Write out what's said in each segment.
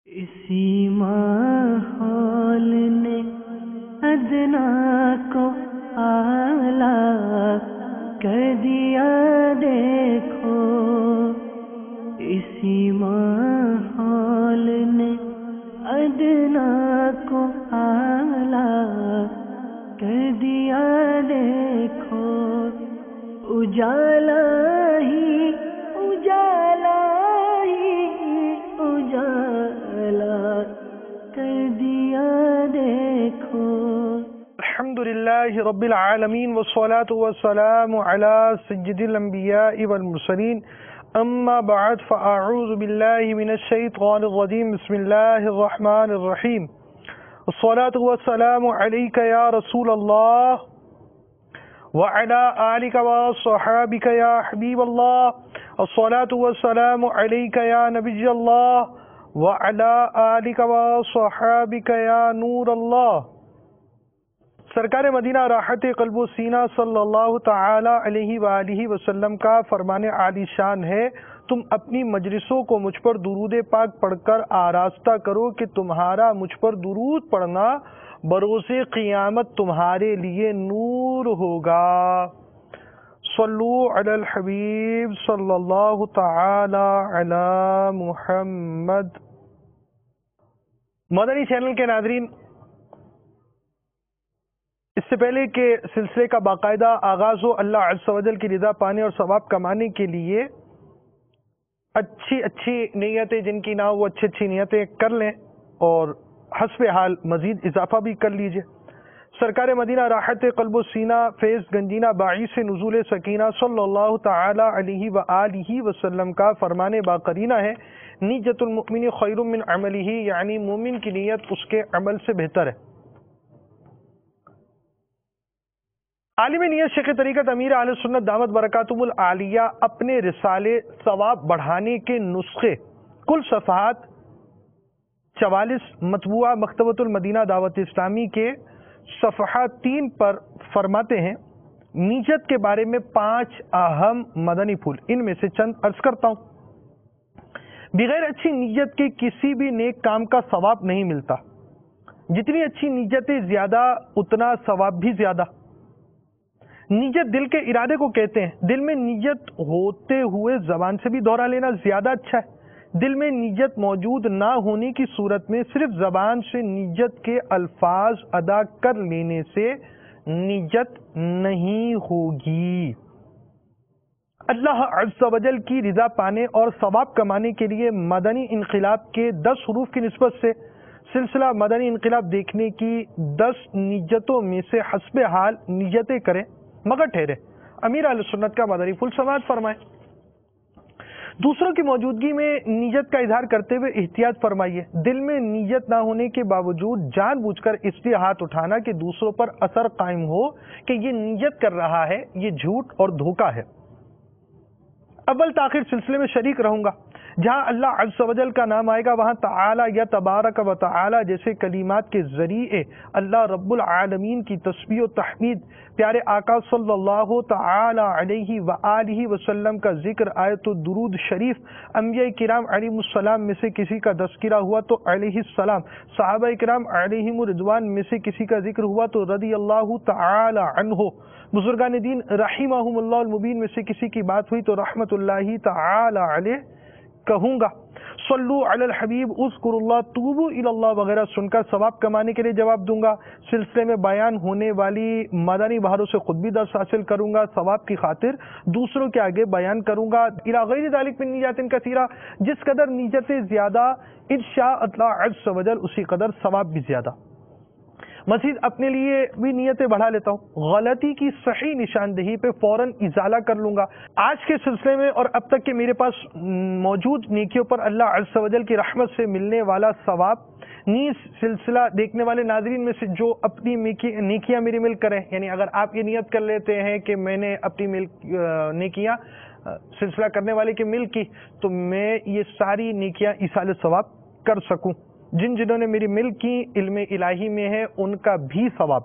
اسی ماحول نے ادنا کو اعلیٰ کر دیا دیکھو، اسی ماحول نے ادنا کو اعلیٰ کر دیا دیکھو، اجالا ہی اجالا ہی اجالا کر دیا دیکھو۔ الحمدللہ رب العالمین والصلاة والسلام علی سید الانبیاء والمرسلین، اما بعد فاعوذ باللہ من الشیطان الرجیم، بسم اللہ الرحمن الرحیم۔ الصلاة والسلام علیک یا رسول اللہ وعلی آلک وصحابک یا حبیب اللہ، الصلاة والسلام علیک یا نبی اللہ وعلی آلک وصحابک یا نور اللہ۔ سرکار مدینہ راحت قلب و سینہ صلی اللہ تعالی علیہ وآلہ وسلم کا فرمان عالی شان ہے، تم اپنی مجلسوں کو مجھ پر درود پاک پڑھ کر آراستہ کرو کہ تمہارا مجھ پر درود پڑھنا بروز قیامت تمہارے لیے نور ہوگا۔ صلو علی الحبیب صلی اللہ تعالی علی محمد۔ مدنی چینل کے ناظرین، اس سے پہلے کہ سلسلے کا باقاعدہ آغاز ہو، اللہ عز و جل کی رضا پانے اور ثواب کمانے کے لیے اچھی نیتیں جن کی نہ ہو وہ اچھی نیتیں کر لیں اور حسب حال مزید اضافہ بھی کر لیجئے۔ سرکار مدینہ راحت قلب و سینہ فیض گنجینہ باعث نزول سکینہ صلی اللہ تعالی علیہ وآلہ وسلم کا فرمان باقرینہ ہے، نیت المؤمن خیر من عملہ، یعنی مومن کی نیت اس کے عمل سے بہتر ہے۔ عالم نیت شیخ طریقت امیر اہل سنت دامت برکاتہم العالیہ اپنے رسالے ثواب بڑھانے کے نسخے کل صفحات 44 مطبوعہ مکتبۃ المدینہ دعوت اسلامی کے صفحہ 3 پر فرماتے ہیں، نیت کے بارے میں 5 اہم مدنی پھول، ان میں سے چند عرض کرتا ہوں۔ بغیر اچھی نیت کے کسی بھی نیک کام کا ثواب نہیں ملتا، جتنی اچھی نیتیں زیادہ اتنا ثواب بھی زیادہ۔ نیت دل کے ارادے کو کہتے ہیں، دل میں نیت ہوتے ہوئے زبان سے بھی دہرا لینا زیادہ اچھا ہے۔ دل میں نیت موجود نہ ہونے کی صورت میں صرف زبان سے نیت کے الفاظ ادا کر لینے سے نیت نہیں ہوگی۔ اللہ عز و جل کی رضا پانے اور ثواب کمانے کے لیے مدنی انقلاب کے 10 حروف کی نسبت سے سلسلہ مدنی انقلاب دیکھنے کی 10 نیتوں میں سے حسب حال نیتیں کریں مگر ٹھہرے۔ امیر اہل سنت کا مدنی پھول سماعت فرمائیں۔ دوسروں کی موجودگی میں نیت کا اظہار کرتے ہوئے احتیاط فرمائیے۔ دل میں نیت نہ ہونے کے باوجود جان بوجھ کر اس لیے ہاتھ اٹھانا کہ دوسروں پر اثر قائم ہو کہ یہ نیت کر رہا ہے، یہ جھوٹ اور دھوکہ ہے۔ اول تاخیر سلسلے میں شریک رہوں گا، جہاں اللہ عز و جل کا نام آئے گا وہاں تعالی یا تبارک و تعالی جیسے کلمات کے ذریعے اللہ رب العالمین کی تسبیح و تحمید، پیارے آقا صلی اللہ تعالی علیہ وآلہ وسلم کا ذکر، آیت و درود شریف، انبیاء کرام علیہ السلام میں سے کسی کا تذکرہ ہوا تو علیہ السلام، صحابہ کرام علیہم رضوان میں سے کسی کا ذکر ہوا تو رضی اللہ تعالی عنہ، بزرگان دین رحمہم اللہ المبین میں سے کسی کی بات ہوئی تو رحمت اللہ تعالی علیہ کہوں گا۔ صلو علی الحبیب، اذکر اللہ، توبو الی اللہ وغیرہ سن کر ثواب کمانے کے لیے جواب دوں گا۔ سلسلے میں بیان ہونے والی مدنی بہاروں سے خود بھی درس حاصل کروں گا، ثواب کی خاطر دوسروں کے آگے بیان کروں گا۔ الی غیر ذلک من نیات کثیرہ، جس قدر نیتیں زیادہ انشاء اللہ عز و جل اسی قدر ثواب بھی زیادہ۔ مزید اپنے لیے بھی نیتیں بڑھا لیتا ہوں، غلطی کی صحیح نشاندہی پہ فوراً ازالہ کر لوں گا۔ آج کے سلسلے میں اور اب تک کے میرے پاس موجود نیکیوں پر اللہ عز و جل کی رحمت سے ملنے والا ثواب، نیز سلسلہ دیکھنے والے ناظرین میں سے جو اپنی نیکیاں میری مل کریں، یعنی اگر آپ یہ نیت کر لیتے ہیں کہ میں نے اپنی نیکیاں سلسلہ کرنے والے کی مل کی تو میں یہ ساری نیکیاں ایصال ثواب کر سکوں، جنہوں نے میری مل کی علم الہی میں ہے ان کا بھی ثواب۔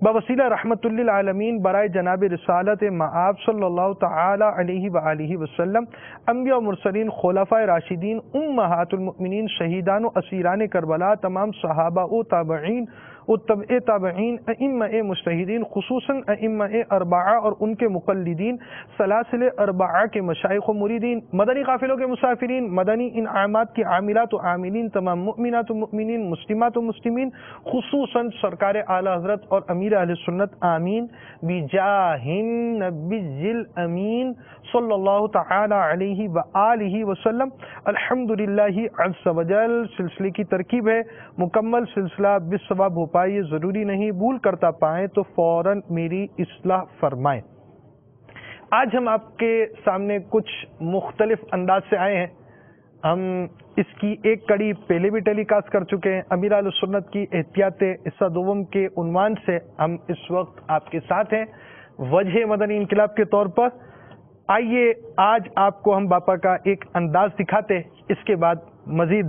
بوسیلہ رحمت للعالمین برائے جناب رسالت مآب صلی اللہ تعالی علیہ وآلہ وسلم، انبیاء و مرسلین، خلفائے راشدین، امہات المؤمنین، شہیدان و اسیران کربلا، تمام صحابہ و تابعین و تبع تابعین، ائمہ مجتہدین، خصوصاً ائمہ اربعہ اور ان کے مقلدین، سلاسل اربعہ کے مشائخ و مریدین، مدنی قافلوں کے مسافرین، مدنی انعامات کی عاملات و عاملین، تمام مؤمنات و مؤمنین، مسلمات و مسلمین، خصوصاً سرکار اعلی حضرت اور امیر اہل سنت، آمین بجاہ النبی الامین صلی اللہ تعالی علیہ وآلہ وسلم۔ الحمدللہ عز وجل سلسلے کی ترکیب ہے، مکمل سلسلہ بالثواب ہو پائے یہ ضروری نہیں، بھول کرتا پائیں تو فوراً میری اصلاح فرمائیں۔ آج ہم آپ کے سامنے کچھ مختلف انداز سے آئے ہیں۔ ہم اس کی ایک کڑی پہلے بھی ٹیلی کاسٹ کر چکے ہیں، امیر اہل سنت کی احتیاط حصہ دوم کے عنوان سے ہم اس وقت آپ کے ساتھ ہیں وجہ مدنی انقلاب کے طور پر۔ آئیے آج آپ کو ہم باپا کا ایک انداز دکھاتے، اس کے بعد مزید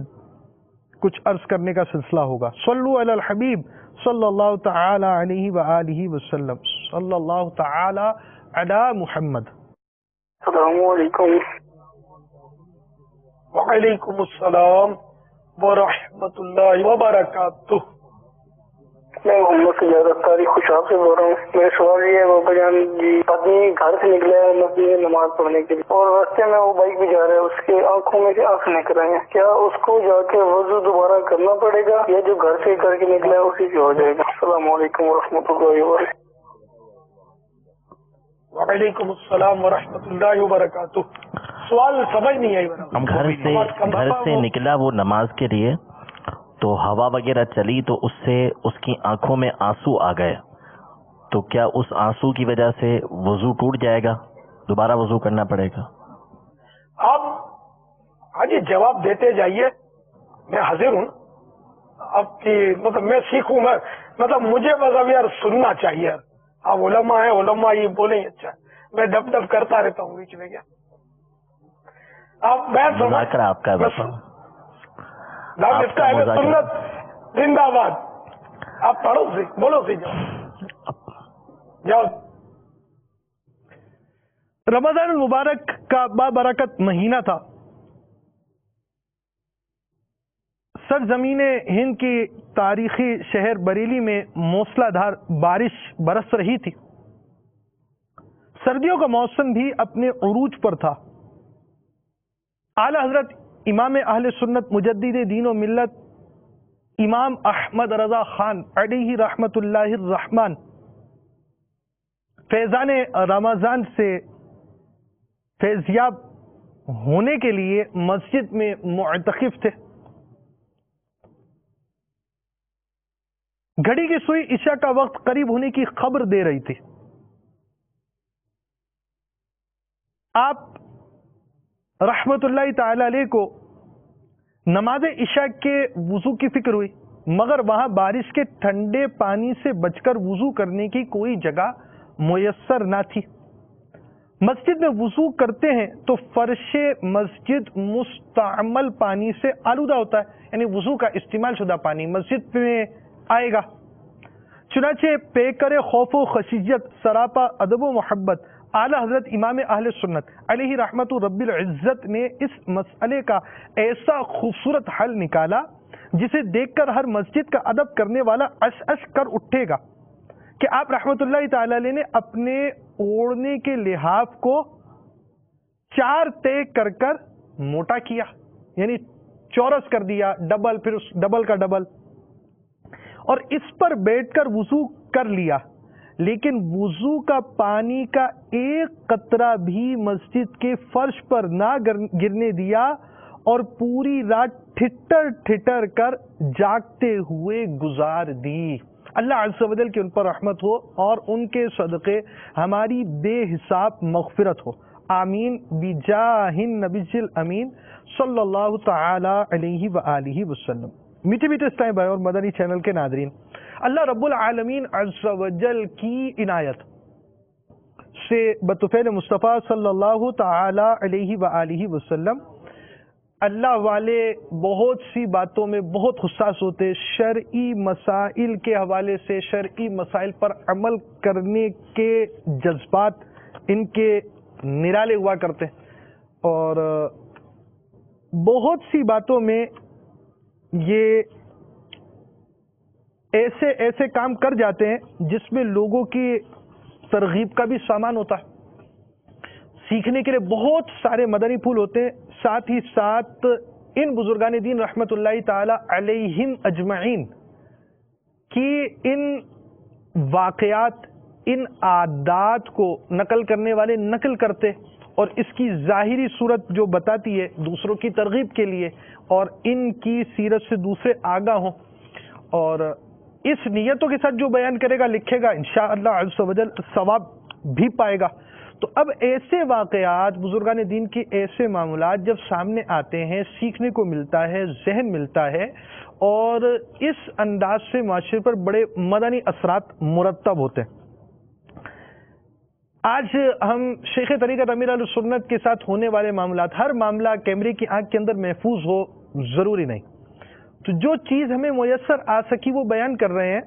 کچھ عرض کرنے کا سلسلہ ہوگا۔ صلو علی الحبیب صلی اللہ تعالی علیہ وآلہ وسلم، صلی اللہ تعالی علی محمد۔ السلام علیکم۔ وعلیکم السلام ورحمۃ اللہ وبرکاتہ۔ میں محمد سجاد اختاری خوشحال سے بول رہا ہوں۔ میرا سوال یہ ہے بابا جان جی، آدمی گھر سے نکلا ہے مسجد میں نماز پڑھنے کے لیے اور راستے میں وہ بائک بھی جا رہا ہے، اس کے آنکھوں میں سے آنکھ نکل رہے ہیں، کیا اس کو جا کے وضو دوبارہ کرنا پڑے گا یا جو گھر سے کر کے نکلا ہے اسی سے ہو جائے گا؟ السلام علیکم ورحمۃ اللہ وبرکاتہ۔ وعلیکم السلام ورحمۃ اللہ وبرکاتہ۔ سوال سمجھ نہیں آئی میرا۔ ہم گھر سے نکلا وہ نماز کے لیے، تو ہوا وغیرہ چلی تو اس سے اس کی آنکھوں میں آنسو آ گئے، تو کیا اس آنسو کی وجہ سے وضو ٹوٹ جائے گا، دوبارہ وضو کرنا پڑے گا؟ آپ حاجی جواب دیتے جائیے، میں حاضر ہوں۔ آپ کی مطلب میں سیکھوں، میں مطلب مجھے مطلب یار سننا چاہیے۔ آپ علماء ہیں، علماء یہ بولیں اچھا، میں ڈب ڈب کرتا رہتا ہوں بیچ میں، کیا آپ بات مذاکرہ آپ کا سنت زندہ باد۔ آپ پڑھو سی، بولو سی، جاؤ۔ رمضان المبارک کا بابرکت مہینہ تھا۔ سرزمین ہند کی تاریخی شہر بریلی میں موسلا دھار بارش برس رہی تھی۔ سردیوں کا موسم بھی اپنے عروج پر تھا۔ اعلی حضرت امام اہل سنت مجدد دین و ملت امام احمد رضا خان علیہ رحمت اللہ الرحمن فیضان رمضان سے فیضیاب ہونے کے لیے مسجد میں معتکف تھے۔ گھڑی کی سوئی عشاء کا وقت قریب ہونے کی خبر دے رہی تھی۔ آپ رحمت اللہ تعالی علیہ کو نماز عشاء کے وضو کی فکر ہوئی، مگر وہاں بارش کے ٹھنڈے پانی سے بچ کر وضو کرنے کی کوئی جگہ میسر نہ تھی۔ مسجد میں وضو کرتے ہیں تو فرش مسجد مستعمل پانی سے آلودہ ہوتا ہے، یعنی وضو کا استعمال شدہ پانی مسجد میں آئے گا۔ چنانچہ پیکر خوف و خشیت سراپا ادب و محبت اعلی حضرت امام اہل سنت علیہ رحمت رب العزت نے اس مسئلے کا ایسا خوبصورت حل نکالا جسے دیکھ کر ہر مسجد کا ادب کرنے والا اش اش کر اٹھے گا، کہ آپ رحمت اللہ تعالی علیہ نے اپنے اوڑھنے کے لحاف کو 4 طے کر کر موٹا کیا، یعنی چورس کر دیا، ڈبل، پھر اس ڈبل کا ڈبل، اور اس پر بیٹھ کر وضو کر لیا۔ لیکن وضو کا پانی کا ایک قطرہ بھی مسجد کے فرش پر نہ گرنے دیا اور پوری رات ٹھٹر ٹھٹر کر جاگتے ہوئے گزار دی۔ اللہ عز و جل کی ان پر رحمت ہو اور ان کے صدقے ہماری بے حساب مغفرت ہو، آمین بجاہ النبی الامین صلی اللہ تعالی علیہ وآلہ وسلم۔ میٹھے میٹھے اسلام بھائی اور مدنی چینل کے ناظرین، اللہ رب العالمین عز و جل کی عنایت سے بطفیل مصطفیٰ صلی اللہ تعالی علیہ وآلہ وسلم اللہ والے بہت سی باتوں میں بہت حساس ہوتے، شرعی مسائل کے حوالے سے شرعی مسائل پر عمل کرنے کے جذبات ان کے نرالے ہوا کرتے، اور بہت سی باتوں میں یہ ایسے کام کر جاتے ہیں جس میں لوگوں کی ترغیب کا بھی سامان ہوتا ہے، سیکھنے کے لیے بہت سارے مدنی پھول ہوتے ہیں. ساتھ ہی ساتھ ان بزرگان دین رحمت اللہ تعالی علیہم اجمعین کی ان واقعات، ان عادات کو نقل کرنے والے نقل کرتے، اور اس کی ظاہری صورت جو بتاتی ہے دوسروں کی ترغیب کے لیے، اور ان کی سیرت سے دوسرے آگاہ ہوں، اور اس نیتوں کے ساتھ جو بیان کرے گا لکھے گا انشاءاللہ عز و جل ثواب بھی پائے گا. تو اب ایسے واقعات، بزرگان دین کے ایسے معاملات جب سامنے آتے ہیں، سیکھنے کو ملتا ہے، ذہن ملتا ہے، اور اس انداز سے معاشرے پر بڑے مدنی اثرات مرتب ہوتے ہیں. آج ہم شیخ طریقت امیر اہل سنت کے ساتھ ہونے والے معاملات، ہر معاملہ کیمرے کی آنکھ کے اندر محفوظ ہو ضروری نہیں، تو جو چیز ہمیں میسر آ سکی وہ بیان کر رہے ہیں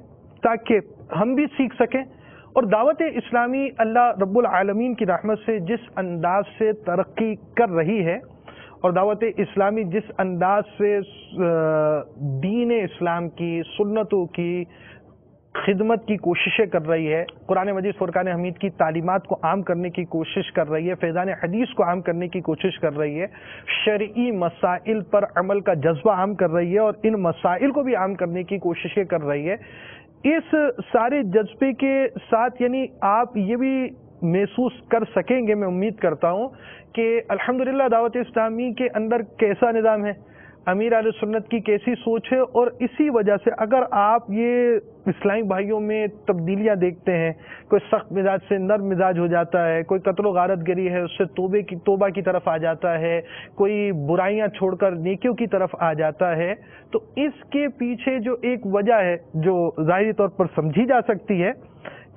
تاکہ ہم بھی سیکھ سکیں. اور دعوت اسلامی اللہ رب العالمین کی رحمت سے جس انداز سے ترقی کر رہی ہے، اور دعوت اسلامی جس انداز سے دین اسلام کی، سنتوں کی خدمت کی کوششیں کر رہی ہے، قرآن مجید فرقان حمید کی تعلیمات کو عام کرنے کی کوشش کر رہی ہے، فیضان حدیث کو عام کرنے کی کوشش کر رہی ہے، شرعی مسائل پر عمل کا جذبہ عام کر رہی ہے، اور ان مسائل کو بھی عام کرنے کی کوششیں کر رہی ہے. اس سارے جذبے کے ساتھ یعنی آپ یہ بھی محسوس کر سکیں گے، میں امید کرتا ہوں کہ الحمدللہ دعوت اسلامی کے اندر کیسا نظام ہے، امیر اہل سنت کی کیسی سوچ ہے، اور اسی وجہ سے اگر آپ یہ اسلامی بھائیوں میں تبدیلیاں دیکھتے ہیں، کوئی سخت مزاج سے نرم مزاج ہو جاتا ہے، کوئی قتل و غارت گری ہے اس سے توبہ کی طرف آ جاتا ہے، کوئی برائیاں چھوڑ کر نیکیوں کی طرف آ جاتا ہے، تو اس کے پیچھے جو ایک وجہ ہے جو ظاہری طور پر سمجھی جا سکتی ہے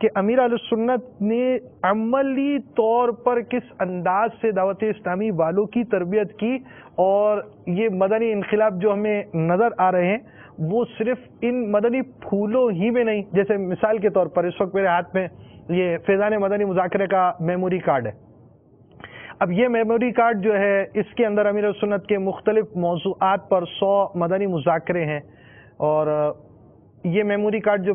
کہ امیر اہل سنت نے عملی طور پر کس انداز سے دعوت اسلامی والوں کی تربیت کی، اور یہ مدنی انقلاب جو ہمیں نظر آ رہے ہیں وہ صرف ان مدنی پھولوں ہی میں نہیں. جیسے مثال کے طور پر اس وقت میرے ہاتھ میں یہ فیضان مدنی مذاکرے کا میموری کارڈ ہے. اب یہ میموری کارڈ جو ہے اس کے اندر امیر اہل سنت کے مختلف موضوعات پر 100 مدنی مذاکرے ہیں، اور یہ میموری کارڈ جو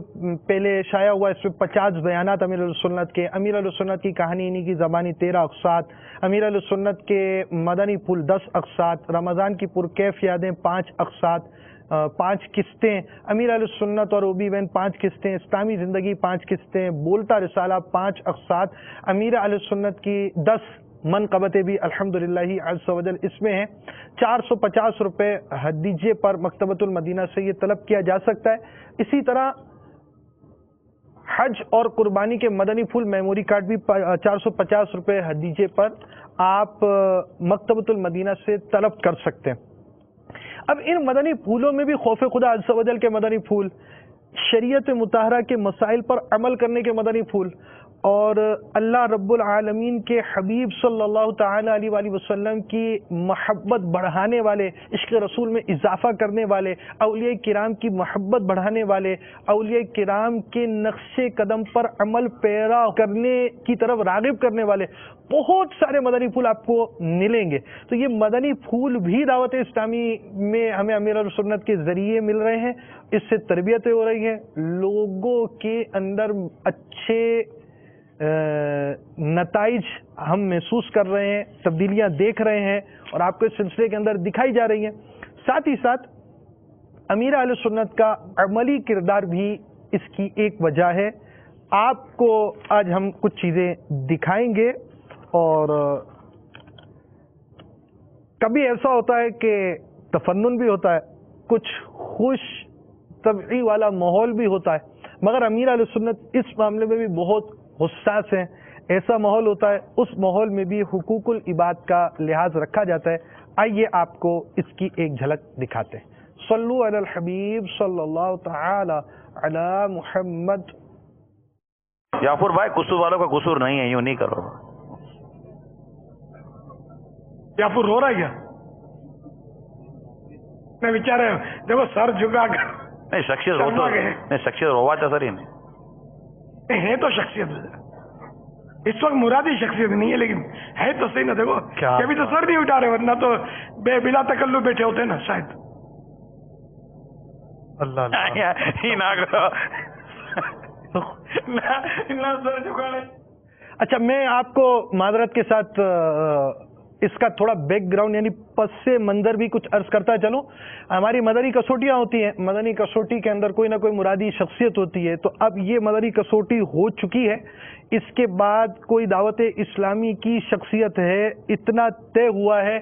پہلے شائع ہوا اس میں 50 بیانات امیر اہل سنت کے، امیر اہل سنت کی کہانی انہی کی زبانی 13 اقساط، امیر اہل سنت کے مدنی پھول 10 اقساط، رمضان کی پرکیف یادیں 5 اقساط، 5 قسطیں، امیر اہل سنت اور اوبی وین 5 قسطیں، اسلامی زندگی 5 قسطیں، بولتا رسالہ 5 اقساط، امیر اہل سنت کی 10 منقبتیں بھی الحمدللہ عز و جل اس میں ہیں. 450 روپے ہدیجے پر مکتبۃ المدینہ سے یہ طلب کیا جا سکتا ہے. اسی طرح حج اور قربانی کے مدنی پھول میموری کارڈ بھی 450 روپے ہدیجے پر آپ مکتبۃ المدینہ سے طلب کر سکتے ہیں. اب ان مدنی پھولوں میں بھی خوف خدا عز و جل کے مدنی پھول، شریعت مطہرہ کے مسائل پر عمل کرنے کے مدنی پھول، اور اللہ رب العالمین کے حبیب صلی اللہ تعالی علیہ وآلہ وسلم کی محبت بڑھانے والے، عشق رسول میں اضافہ کرنے والے، اولیاء کرام کی محبت بڑھانے والے، اولیاء کرام کے نقش قدم پر عمل پیرا کرنے کی طرف راغب کرنے والے بہت سارے مدنی پھول آپ کو ملیں گے. تو یہ مدنی پھول بھی دعوت اسلامی میں ہمیں امیر اہل سنت کے ذریعے مل رہے ہیں، اس سے تربیتیں ہو رہی ہیں، لوگوں کے اندر اچھے نتائج ہم محسوس کر رہے ہیں، تبدیلیاں دیکھ رہے ہیں، اور آپ کو اس سلسلے کے اندر دکھائی جا رہی ہیں. ساتھ ہی ساتھ امیر اہل سنت کا عملی کردار بھی اس کی ایک وجہ ہے. آپ کو آج ہم کچھ چیزیں دکھائیں گے، اور کبھی ایسا ہوتا ہے کہ تفنن بھی ہوتا ہے، کچھ خوش طبعی والا ماحول بھی ہوتا ہے، مگر امیر اہل سنت اس معاملے میں بھی بہت حساس ہیں. ایسا ماحول ہوتا ہے، اس ماحول میں بھی حقوق العباد کا لحاظ رکھا جاتا ہے. آئیے آپ کو اس کی ایک جھلک دکھاتے ہیں. صلو علی الحبیب صلی اللہ تعالی علی محمد. یافور بھائی قصور والوں کا قصور نہیں ہے، یوں نہیں کرو. یافور رو رہا ہے کیا؟ میں بیچارے دیکھو سر جھکا کر نہیں شخصیت ہو تو نہیں شخصیت روواتا سر ہی نہیں ہے تو شخصیت اس وقت مرادی شخصیت نہیں ہے لیکن ہے تو صحیح نا. دیکھو کبھی تو سر نہیں اٹھا رہے ورنہ تو بے بلا تکلف بیٹھے ہوتے نا شاید. اللہ نہ کرو سر جھکانے. اچھا میں آپ کو معذرت کے ساتھ اس کا تھوڑا بیک گراؤنڈ یعنی پس منظر بھی کچھ عرض کرتا چلوں. ہماری مدنی کسوٹیاں ہوتی ہیں, مدنی کسوٹی کے اندر کوئی نہ کوئی مرادی شخصیت ہوتی ہے. تو اب یہ مدنی کسوٹی ہو چکی ہے, اس کے بعد کوئی دعوت اسلامی کی شخصیت ہے, اتنا طے ہوا ہے,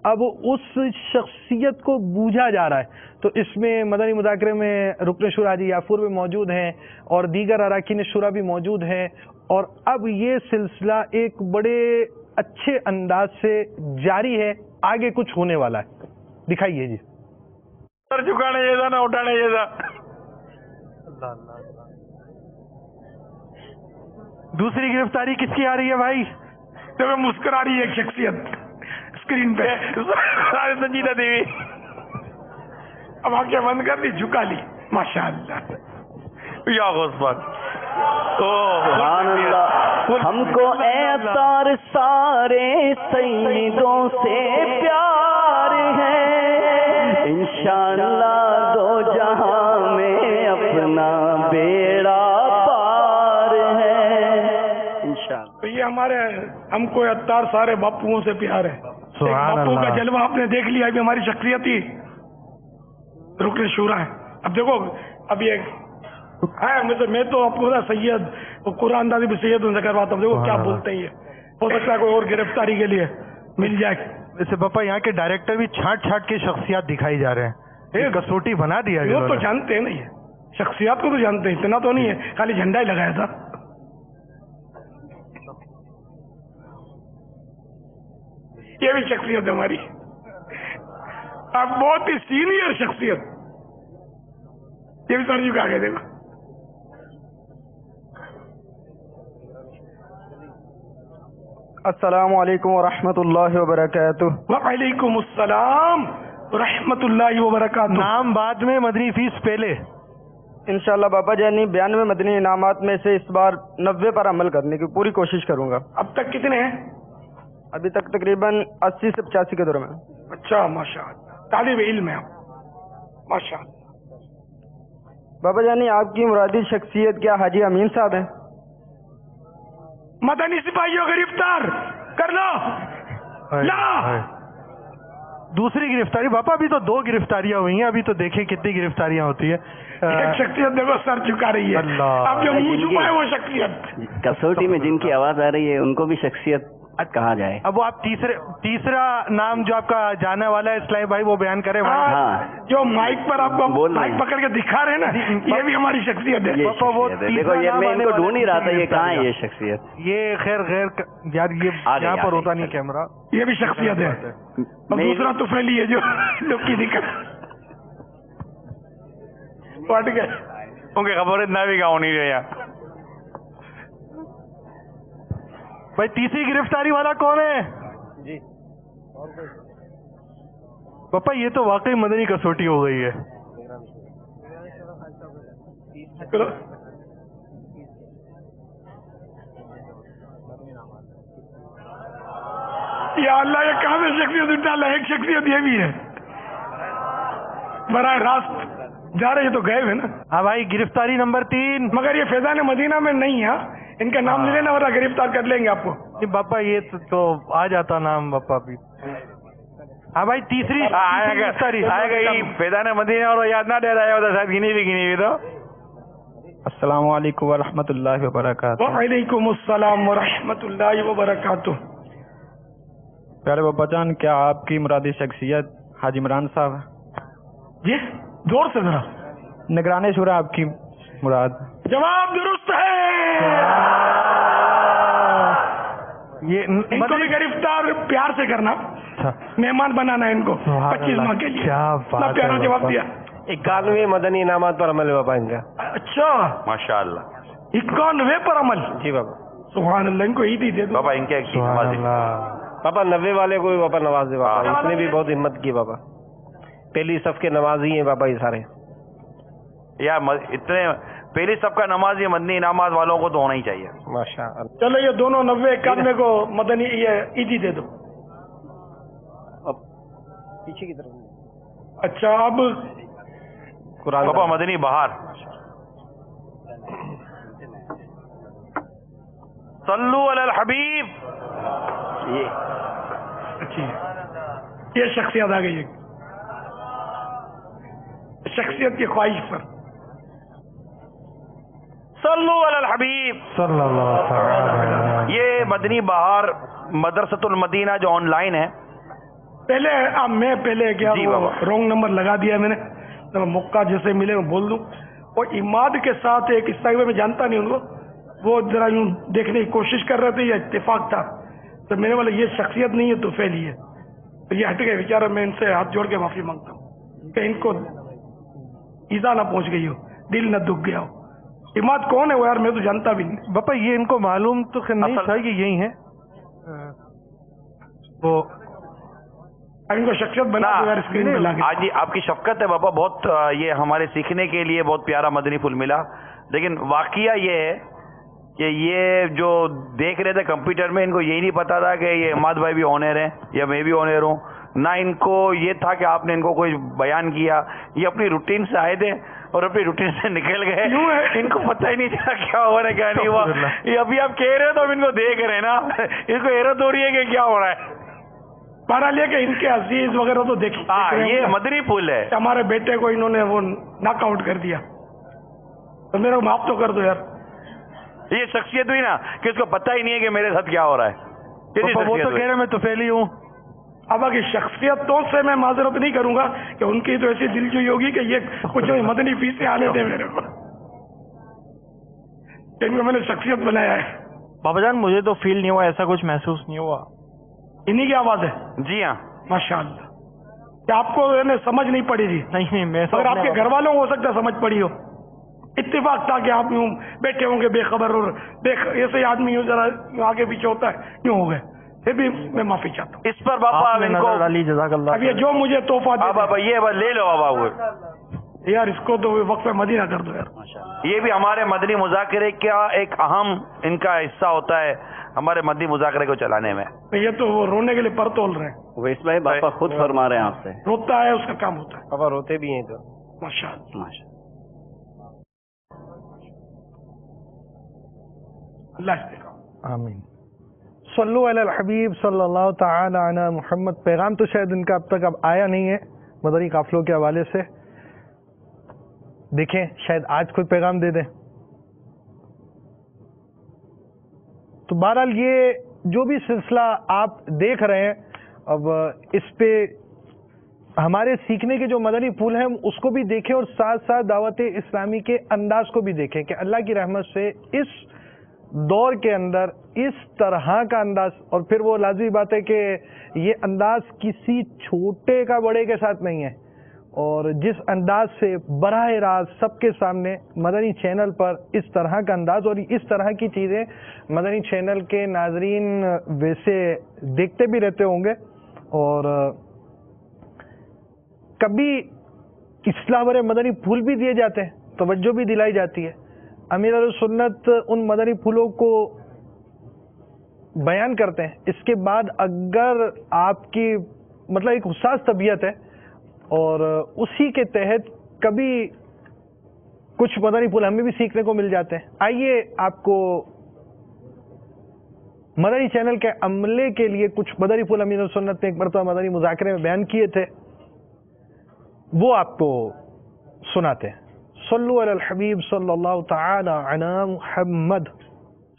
اب اس شخصیت کو بوجھا جا رہا ہے. تو اس میں مدنی مذاکرے میں رکن شورا حاجی یافور بھی موجود ہیں اور دیگر اراکین شورا بھی موجود ہیں, اور اب یہ سلسلہ ایک بڑے اچھے انداز سے جاری ہے, آگے کچھ ہونے والا ہے. دکھائیے جی. سر جھکانے جیسا نہ اٹھانے جیسا. دوسری گرفتاری کس کی آ رہی ہے بھائی؟ تو مسکرا رہی ہے ایک شخصیت اسکرین پہ, سنجیدہ دیوی. اب آنکھیں بند کر لی, جھکا لی, ماشاء اللہ. یا غصبت سبحان اللہ. ہم کو اعتار سارے سیدوں سے پیار ہے, انشاءاللہ دو جہاں میں اپنا بیڑا پار ہے انشاءاللہ. تو یہ ہمارے ہم کو عطار سارے باپوؤں سے پیار ہے. باپو کا جلوہ آپ نے دیکھ لیا, ابھی ہماری شخصیت ہی رکن شورا ہے. اب دیکھو اب یہ ہے میں تو پورا سید قرآن اندازی بھی سید ان سے کرواتا ہوں. دیکھو کیا بولتے ہیں, یہ ہو سکتا ہے کوئی اور گرفتاری کے لیے مل جائے. ویسے پاپا یہاں کے ڈائریکٹر بھی چھانٹ چھانٹ کے شخصیات دکھائی جا رہے ہیں, کسوٹی بنا دیا. وہ تو جانتے ہیں نہیں, شخصیات کو تو جانتے ہیں, اتنا تو نہیں ہے خالی جھنڈا ہی لگایا تھا. یہ بھی شخصیت ہے ہماری, اب بہت ہی سینئر شخصیت. یہ بھی سر جھکا کے دیکھو. السلام علیکم ورحمۃ اللہ وبرکاتہ. وعلیکم السلام ورحمۃ اللہ وبرکاتہ. نام بعد میں, مدنی فیس پہلے. انشاءاللہ بابا جانی 92 مدنی انعامات میں سے اس بار 90 پر عمل کرنے کی پوری کوشش کروں گا. اب تک کتنے ہیں؟ ابھی تک تقریباً 80 سے 85 کے دور میں. اچھا ماشاء اللہ, طالب علم ہے ماشاء اللہ. بابا جانی آپ کی مرادی شخصیت کیا حاجی امین صاحب ہیں؟ مدنی سپاہیوں گرفتار کر لو. لا دوسری گرفتاری باپا, ابھی تو 2 گرفتاریاں ہوئی ہیں, ابھی تو دیکھیں کتنی گرفتاریاں ہوتی ہے. ایک شخصیت دیکھو سر جھکا رہی ہے. اب جو منہ چھپائے وہ شخصیت کسوٹی میں جن کی آواز آ رہی ہے ان کو بھی شخصیت کہا جائے. اب وہ آپ تیسرا نام جو آپ کا جانے والا ہے اسلامی بھائی وہ بیان کریں. جو مائک پر آپ کو مائک پکڑ کے دکھا رہے ہیں نا, یہ بھی ہماری شخصیت ہے. دیکھو یہ میں ان کو ڈھونڈ ہی رہا تھا, یہ کہاں ہے یہ شخصیت. یہ خیر یار یہ یہاں پر ہوتا نہیں کیمرہ. یہ بھی شخصیت ہے. اور دوسرا تو پھیلی ہے جو کی دکھا پٹ گئے ان کی خبر اتنا بھی گاؤں نہیں رہے. بھائی تیسری گرفتاری والا کون ہے جی؟ پاپا یہ تو واقعی مدنی کسوٹی ہو گئی ہے. یا اللہ یہ کہاں سے شخصیت ڈالا. ایک شخصیت یہ بھی ہے براہ راست جا رہے, تو گئے ہوئے نا. ہاں بھائی گرفتاری نمبر 3. مگر یہ فیضان مدینہ میں نہیں ہے, ان کا نام لے لینا ورنہ گرفتار کر لیں گے آپ کو. باپا یہ تو آ جاتا نام باپا بھی. ہاں بھائی تیسری گرفتاری آئے گا فیضان مدینہ اور یاد نہ دے رہا ہوتا شاید گنی ہوئی تو. السلام علیکم ورحمۃ اللہ وبرکاتہ. وعلیکم السلام ورحمۃ اللہ وبرکاتہ. پیارے بابا جان کیا آپ کی مرادی شخصیت حاجی عمران صاحب ہے؟ جی زور سے ذرا. نگران شورا آپ کی مراد. جواب درست ہے. یہ ان کو بھی گرفتار پیار سے کرنا, مہمان بنانا ہے ان کو 25 ماہ کے لیے. پیارا جواب دیا. 91 مدنی انعامات پر عمل بابا ان کا. اچھا ماشاء اللہ. 91 پر عمل. جی بابا. سبحان اللہ, ان کو عید ہی دے دو بابا. ان کے پاپا 90 والے کو بھی بابا نواز دے بابا, اس نے بھی بہت ہمت کی بابا. پہلی صف کے نمازی ہیں بابا یہ سارے. یا اتنے پہلی سب کا نمازی مدنی انعامات والوں کو تو ہونا ہی چاہیے. ماشاء اللہ. چلو یہ دونوں 90-91 کو مدنی یہ عیدی دے دو. پیچھے کی طرف. اچھا اب قرآن پاپا مدنی بہار. صلو علی الحبیب. اچھی یہ شخصیت آ گئی ہے، شخصیت کی خواہش پر. صلو علی الحبیب. صلی اللہ تعالی. یہ مدنی بہار مدرسۃ المدینہ جو آن لائن ہے. پہلے میں پہلے کیا جی بابا. رونگ نمبر لگا دیا میں نے. موقع جیسے ملے میں بول دوں. اور عماد کے ساتھ ایک اس طرح میں جانتا نہیں ان کو، وہ ذرا یوں دیکھنے کی کوشش کر رہے تھے، یہ اتفاق تھا. تو میرے والا یہ شخصیت نہیں ہے تو فیلی ہے. تو یہ ہٹ گئے بیچارہ. میں ان سے ہاتھ جوڑ کے معافی مانگتا ہوں کہ ان کو ایزا نہ پہنچ گئی ہو، دل نہ دکھ گیا ہو. عماد کون ہے وہ یار؟ میں تو جانتا بھی نہیں. باپا یہ ان کو معلوم تو نہیں تھا کہ یہی ہے وہ. ان کو شخصیت بنا دو یار اسکرین پہ لا کے. آج جی آپ کی شفقت ہے بابا، بہت یہ ہمارے سیکھنے کے لیے بہت پیارا مدنی پھول ملا. لیکن واقعہ یہ ہے کہ یہ جو دیکھ رہے تھے کمپیوٹر میں، ان کو یہی نہیں پتا تھا کہ یہ عماد بھائی بھی آنر ہیں یا میں بھی آنر ہوں. نہ ان کو یہ تھا کہ آپ نے ان کو کوئی بیان کیا. یہ اپنی روٹین سے آئے تھے اور اپنی روٹین سے نکل گئے. ان کو پتہ ہی نہیں چلا کیا ہو رہا ہے کیا نہیں ہوا. یہ ابھی آپ کہہ رہے ہو تو ہم ان کو دیکھ رہے ہیں نا، ان کو حیرت ہو رہی ہے کہ کیا ہو رہا ہے. بہرحال یہ کہ ان کے عزیز وغیرہ تو دیکھ ہاں یہ مدنی پھول ہے. ہمارے بیٹے کو انہوں نے وہ ناک آؤٹ کر دیا، تو میرے کو معاف تو کر دو یار. یہ شخصیت ہوئی نا کہ اس کو پتہ ہی نہیں ہے کہ میرے ساتھ کیا ہو رہا ہے. وہ تو کہہ رہے میں تو فیلی ہوں. اب کی شخصیتوں سے میں معذرت نہیں کروں گا کہ ان کی تو ایسی دلجوئی ہوگی کہ یہ کچھ مدنی فیس سے آنے دے میرے کو، ان کو میں نے شخصیت بنایا ہے. بابا جان مجھے تو فیل نہیں ہوا، ایسا کچھ محسوس نہیں ہوا. انہی کی آواز ہے. جی ہاں ماشاء اللہ. کہ آپ کو سمجھ نہیں پڑی تھی؟ نہیں میں اگر آپ کے گھر والوں کو ہو سکتا ہے سمجھ پڑی ہو. اتفاق تھا کہ آپ یوں بیٹھے ہوں گے بے خبر، اور ایسے آدمی یوں ذرا آگے پیچھے ہوتا ہے یوں ہو گئے. پھر بھی میں معافی چاہتا ہوں اس پر بابا. ان کو جزاک اللہ. اب یہ جو مجھے تحفہ دے بابا یہ لے لو بابا یار، اس کو تو وقت پہ مدینہ کر دو یار. یہ بھی ہمارے مدنی مذاکرے کا ایک اہم ان کا حصہ ہوتا ہے ہمارے مدنی مذاکرے کو چلانے میں. یہ تو وہ رونے کے لیے پر تول رہے ہیں. ویس بھائی باپا خود فرما رہے ہیں آپ سے، روتا ہے اس کا کام ہوتا ہے. بابا روتے بھی ہیں تو ماشاء اللہ. اللہ آمین. صلو علی الحبیب صلی اللہ تعالی علی محمد. پیغام تو شاید ان کا اب تک آیا نہیں ہے مدنی قافلوں کے حوالے سے. دیکھیں شاید آج کوئی پیغام دے دیں. تو بہرحال یہ جو بھی سلسلہ آپ دیکھ رہے ہیں، اب اس پہ ہمارے سیکھنے کے جو مدنی پھول ہیں اس کو بھی دیکھیں، اور ساتھ ساتھ دعوت اسلامی کے انداز کو بھی دیکھیں کہ اللہ کی رحمت سے اس دور کے اندر اس طرح کا انداز، اور پھر وہ لازمی بات ہے کہ یہ انداز کسی چھوٹے کا بڑے کے ساتھ نہیں ہے، اور جس انداز سے براہ راست سب کے سامنے مدنی چینل پر اس طرح کا انداز اور اس طرح کی چیزیں مدنی چینل کے ناظرین ویسے دیکھتے بھی رہتے ہوں گے، اور کبھی اصلاح برے مدنی پھول بھی دیے جاتے ہیں، توجہ بھی دلائی جاتی ہے. امیر علیہ سنت ان مدنی پھولوں کو بیان کرتے ہیں. اس کے بعد اگر آپ کی مطلب ایک حساس طبیعت ہے اور اسی کے تحت کبھی کچھ مدنی پھول ہمیں بھی سیکھنے کو مل جاتے ہیں. آئیے آپ کو مدنی چینل کے عملے کے لیے کچھ مدنی پھول امیر علیہ سنت نے ایک مرتبہ مدنی مذاکرے میں بیان کیے تھے، وہ آپ کو سناتے ہیں. صلو علی الحبیب صلی اللہ تعالی علی محمد.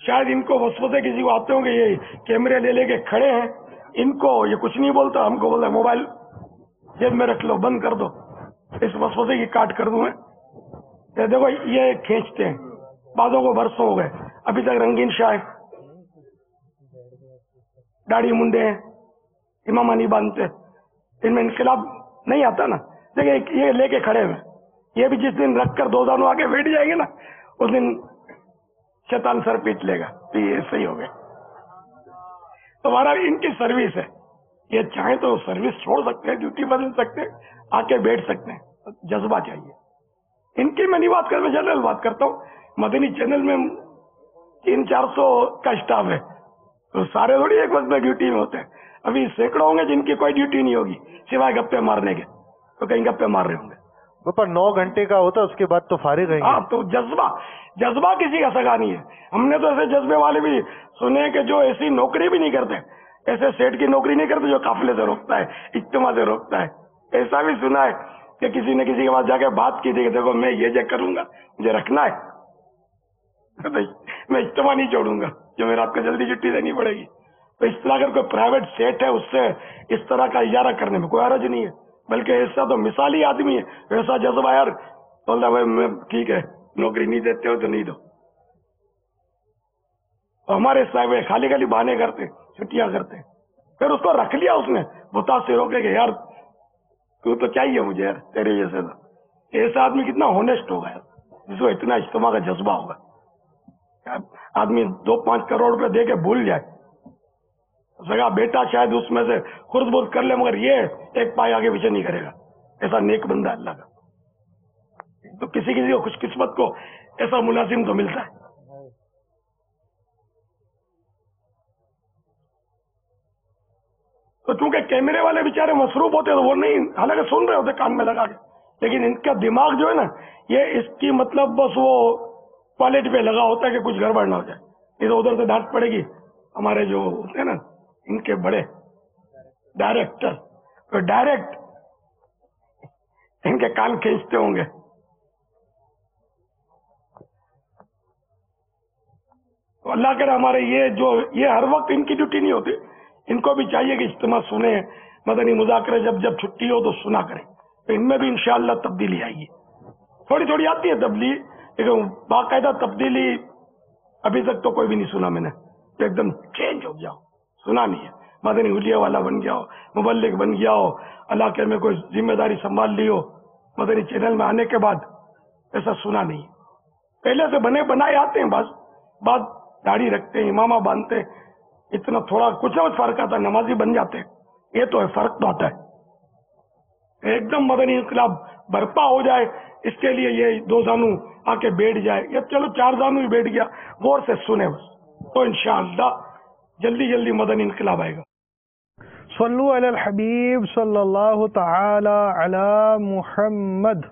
شاید ان کو وسوسے کسی کو آتے ہوں کہ یہ کیمرے لے کے کھڑے ہیں، ان کو یہ کچھ نہیں بولتا، ہم کو بولتا ہے موبائل جیب میں رکھ لو، بند کر دو. اس وسوسے کی کاٹ کر دوں میں. دیکھو یہ کھینچتے ہیں، بعضوں کو برسوں ہو گئے ابھی تک رنگین شاہ ہے، داڑھی منڈے ہیں، امامہ نہیں باندھتے، ان میں انقلاب نہیں آتا نا. دیکھیں یہ لے کے کھڑے ہوئے، یہ بھی جس دن رکھ کر دو دانوں آگے بیٹھ جائیں گے نا، اس دن شیطان سر پیٹ لے گا. تو یہ صحیح ہو گئے. تو ہمارا ان کی سروس ہے، یہ چاہیں تو سروس چھوڑ سکتے ہیں, ڈیوٹی بدل سکتے ہیں, آ کے بیٹھ سکتے ہیں. جذبہ چاہیے. ان کی میں نہیں بات کر, میں جنرل بات کرتا ہوں. مدنی چینل میں 300-400 کا اسٹاف ہے, تو سارے تھوڑی ایک وقت میں ڈیوٹی میں ہوتے ہیں. ابھی سینکڑوں ہوں گے جن کی کوئی ڈیوٹی نہیں ہوگی سوائے گپے مارنے کے, تو کہیں گپے مار رہے ہوں گے. پر 9 گھنٹے کا ہوتا ہے, اس کے بعد تو فارغ رہیں گے. ہاں, تو جذبہ کسی کا سگا نہیں ہے. ہم نے تو ایسے جذبے والے بھی سنے کہ جو ایسی نوکری بھی نہیں کرتے, ایسے سیٹ کی نوکری نہیں کرتے جو قافلے سے روکتا ہے, اجتماع سے روکتا ہے. ایسا بھی سنا ہے کہ کسی نے کسی کے پاس جا کے بات کی تھی کہ دیکھو میں یہ کروں گا, مجھے رکھنا ہے, میں اجتماع نہیں چھوڑوں گا, جو میرا آپ کو جلدی چھٹی دینی پڑے گی. تو اس طرح اگر کوئی پرائیویٹ سیٹ ہے, اس سے اس طرح کا اجارہ کرنے میں کوئی حرج نہیں ہے. بلکہ ایسا تو مثالی آدمی ہے, ایسا جذبہ یار بولتا بھائی میں ٹھیک ہے نوکری نہیں دیتے ہو تو نہیں دو. ہمارے صاحب خالی خالی بہانے کرتے, چھٹیاں کرتے, پھر اس کو رکھ لیا اس نے متاثر ہو کے کہ یار تو چاہیے مجھے یار تیرے جیسے. ایسا آدمی کتنا ہونیسٹ ہوگا یار, جس کو اتنا اجتماع کا جذبہ ہوگا. آدمی 2-5 کروڑ روپے دے کے بھول جائے, سگا بیٹا شاید اس میں سے خرد برد کر لے, مگر یہ ایک پائے آگے پیچھے نہیں کرے گا. ایسا نیک بندہ اللہ کا. تو کسی کو خوش قسمت کو ایسا ملازم تو ملتا ہے. تو چونکہ کیمرے والے بیچارے مصروف ہوتے تو وہ نہیں, حالانکہ سن رہے ہوتے کان میں لگا کے, لیکن ان کا دماغ جو ہے نا یہ اس کی مطلب بس وہ پالٹ پہ لگا ہوتا ہے کہ کچھ گڑبڑ نہ ہو جائے. ادھر ادھر سے ڈانٹ پڑے گی. ہمارے جو ہوتے ہیں نا ان کے بڑے ڈائریکٹر, تو ڈائریکٹ ان کے کان کھینچتے ہوں گے. تو اللہ کرے ہمارے یہ ہر وقت ان کی ڈیوٹی نہیں ہوتی. ان کو بھی چاہیے کہ اجتماع سنیں, مدنی مذاکرے جب چھٹی ہو تو سنا کریں. تو ان میں بھی انشاءاللہ تبدیلی آئے گی. تھوڑی تھوڑی آتی ہے تبدیلی, لیکن باقاعدہ تبدیلی ابھی تک تو کوئی بھی نہیں سنا میں نے. ایک دم چینج ہو جاؤ, سنا نہیں ہے. مدنی حلیہ والا بن گیا ہو, مبلغ بن گیا ہو, علاقے میں کوئی ذمہ داری سنبھال لی ہو, مدنی چینل میں آنے کے بعد ایسا سنا نہیں. پہلے سے بنائے آتے ہیں, بعض داڑھی رکھتے ہیں, امامہ باندھتے ہیں, اتنا تھوڑا کچھ نہ کچھ فرق آتا ہے, نمازی بن جاتے ہیں. یہ تو ہے, فرق تو آتا ہے. ایک دم مدنی انقلاب برپا ہو جائے اس کے لیے یہ 2 زانو آ کے بیٹھ جائے, یا چلو 4 زانو ہی بیٹھ گیا, غور سے سنے بس, تو انشاءاللہ جلدی مدنی انقلاب آئے گا. صلو علی الحبیب صلی اللہ تعالی علی محمد.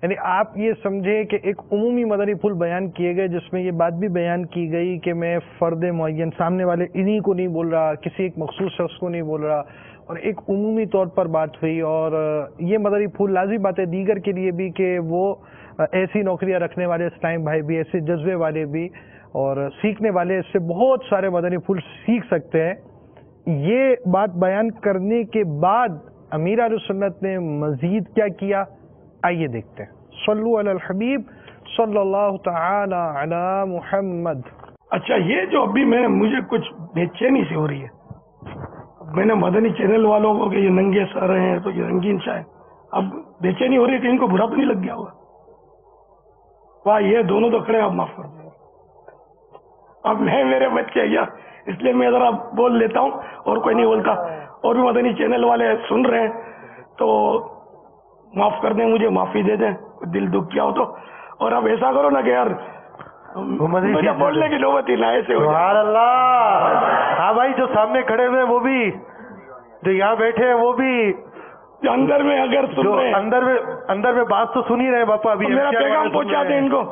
یعنی آپ یہ سمجھے کہ ایک عمومی مدنی پھول بیان کیے گئے جس میں یہ بات بھی بیان کی گئی کہ میں فرد معین سامنے والے انہی کو نہیں بول رہا, کسی ایک مخصوص شخص کو نہیں بول رہا, اور ایک عمومی طور پر بات ہوئی. اور یہ مدنی پھول لازمی بات ہے دیگر کے لیے بھی کہ وہ ایسی نوکریاں رکھنے والے اسلام بھائی بھی, ایسے جذبے والے بھی, اور سیکھنے والے اس سے بہت سارے مدنی پھول سیکھ سکتے ہیں. یہ بات بیان کرنے کے بعد امیر اہل سنت نے مزید کیا کیا, آئیے دیکھتے ہیں. صلو علی الحبیب صلی اللہ تعالی علی محمد. اچھا, یہ جو ابھی مجھے کچھ بے چینی سی ہو رہی ہے. میں نے مدنی چینل والوں کو کہ یہ ننگے سر ہیں تو یہ رنگین شاہ, اب بے چینی ہو رہی ہے کہ ان کو برا تو نہیں لگ گیا ہوگا. واہ, یہ دونوں تو کھڑے, اب معاف کر دیں. اب میرے بچے یا اس لیے میں ذرا بول لیتا ہوں اور کوئی نہیں بولتا. اور بھی مدنی چینل والے سن رہے ہیں تو معاف کر دیں, مجھے معافی دے دیں, دل دکھ کیا ہو تو. اور اب ایسا کرو نا کہ یار مجھے بولنے کی نوبت ہی نہ ایسے ہو. سبحان اللہ. ہاں بھائی, جو سامنے کھڑے ہوئے وہ بھی, جو یہاں بیٹھے ہیں وہ بھی, جو اندر میں اگر سن رہے ہیں, اندر میں بات تو سن ہی رہے باپا. ابھی میرا پیغام پہنچا دیں ان کو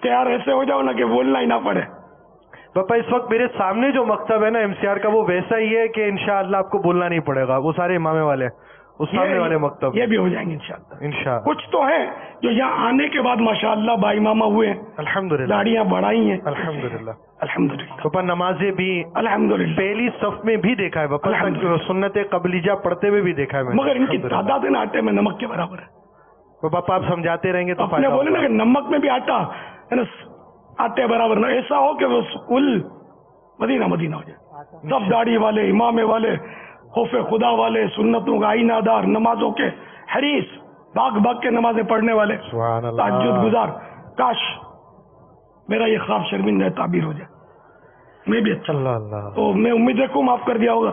کہ یار ایسے ہو جاؤ نا کہ بولنا ہی نہ پڑے. باپا اس وقت میرے سامنے جو مکتب ہے نا MCR کا, وہ ویسا ہی ہے کہ انشاءاللہ آپ کو بولنا نہیں پڑے گا. وہ سارے امامے والے, اس سامنے والے مکتب, یہ بھی ہو جائیں گے انشاءاللہ. کچھ تو ہیں جو یہاں آنے کے بعد ماشاءاللہ با امامہ ہوئے ہیں, الحمدللہ, داڑیاں بڑھائی ہیں, الحمدللہ. باپا نمازیں بھی الحمدللہ پہلی صف میں بھی دیکھا ہے باپا, سنت قبلیجہ پڑھتے ہوئے بھی دیکھا ہے میں, مگر ان کی تعداد ہے نا آٹے میں نمک کے برابر ہے. باپا آپ سمجھاتے رہیں گے تو آپ نے بولے نا کہ نمک میں بھی آٹا ہے نا, آٹے برابر نہ, ایسا ہو کہ وہ کل مدینہ ہو جائے. سب داڑھی والے, امامے والے, خوف خدا والے, سنتوں کا آئینہ دار, نمازوں کے حریص, بھاگ کے نمازیں پڑھنے والے, تہجد گزار. کاش میرا یہ خواب شرمندہ تعبیر ہو جائے, میں بھی اچھا. اللہ. تو میں امید رکھوں معاف کر دیا ہوگا.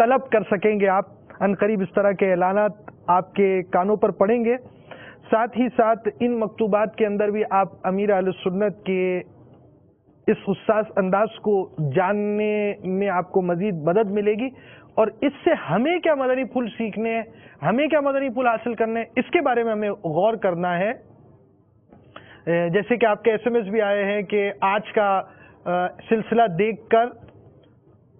طلب کر سکیں گے آپ. ان قریب اس طرح کے اعلانات آپ کے کانوں پر پڑیں گے. ساتھ ہی ساتھ ان مکتوبات کے اندر بھی آپ امیر اہل سنت کے اس حساس انداز کو جاننے میں آپ کو مزید مدد ملے گی، اور اس سے ہمیں کیا مدنی پھول سیکھنے ہیں، ہمیں کیا مدنی پھول حاصل کرنے ہیں، اس کے بارے میں ہمیں غور کرنا ہے. جیسے کہ آپ کے ایس ایم ایس بھی آئے ہیں کہ آج کا سلسلہ دیکھ کر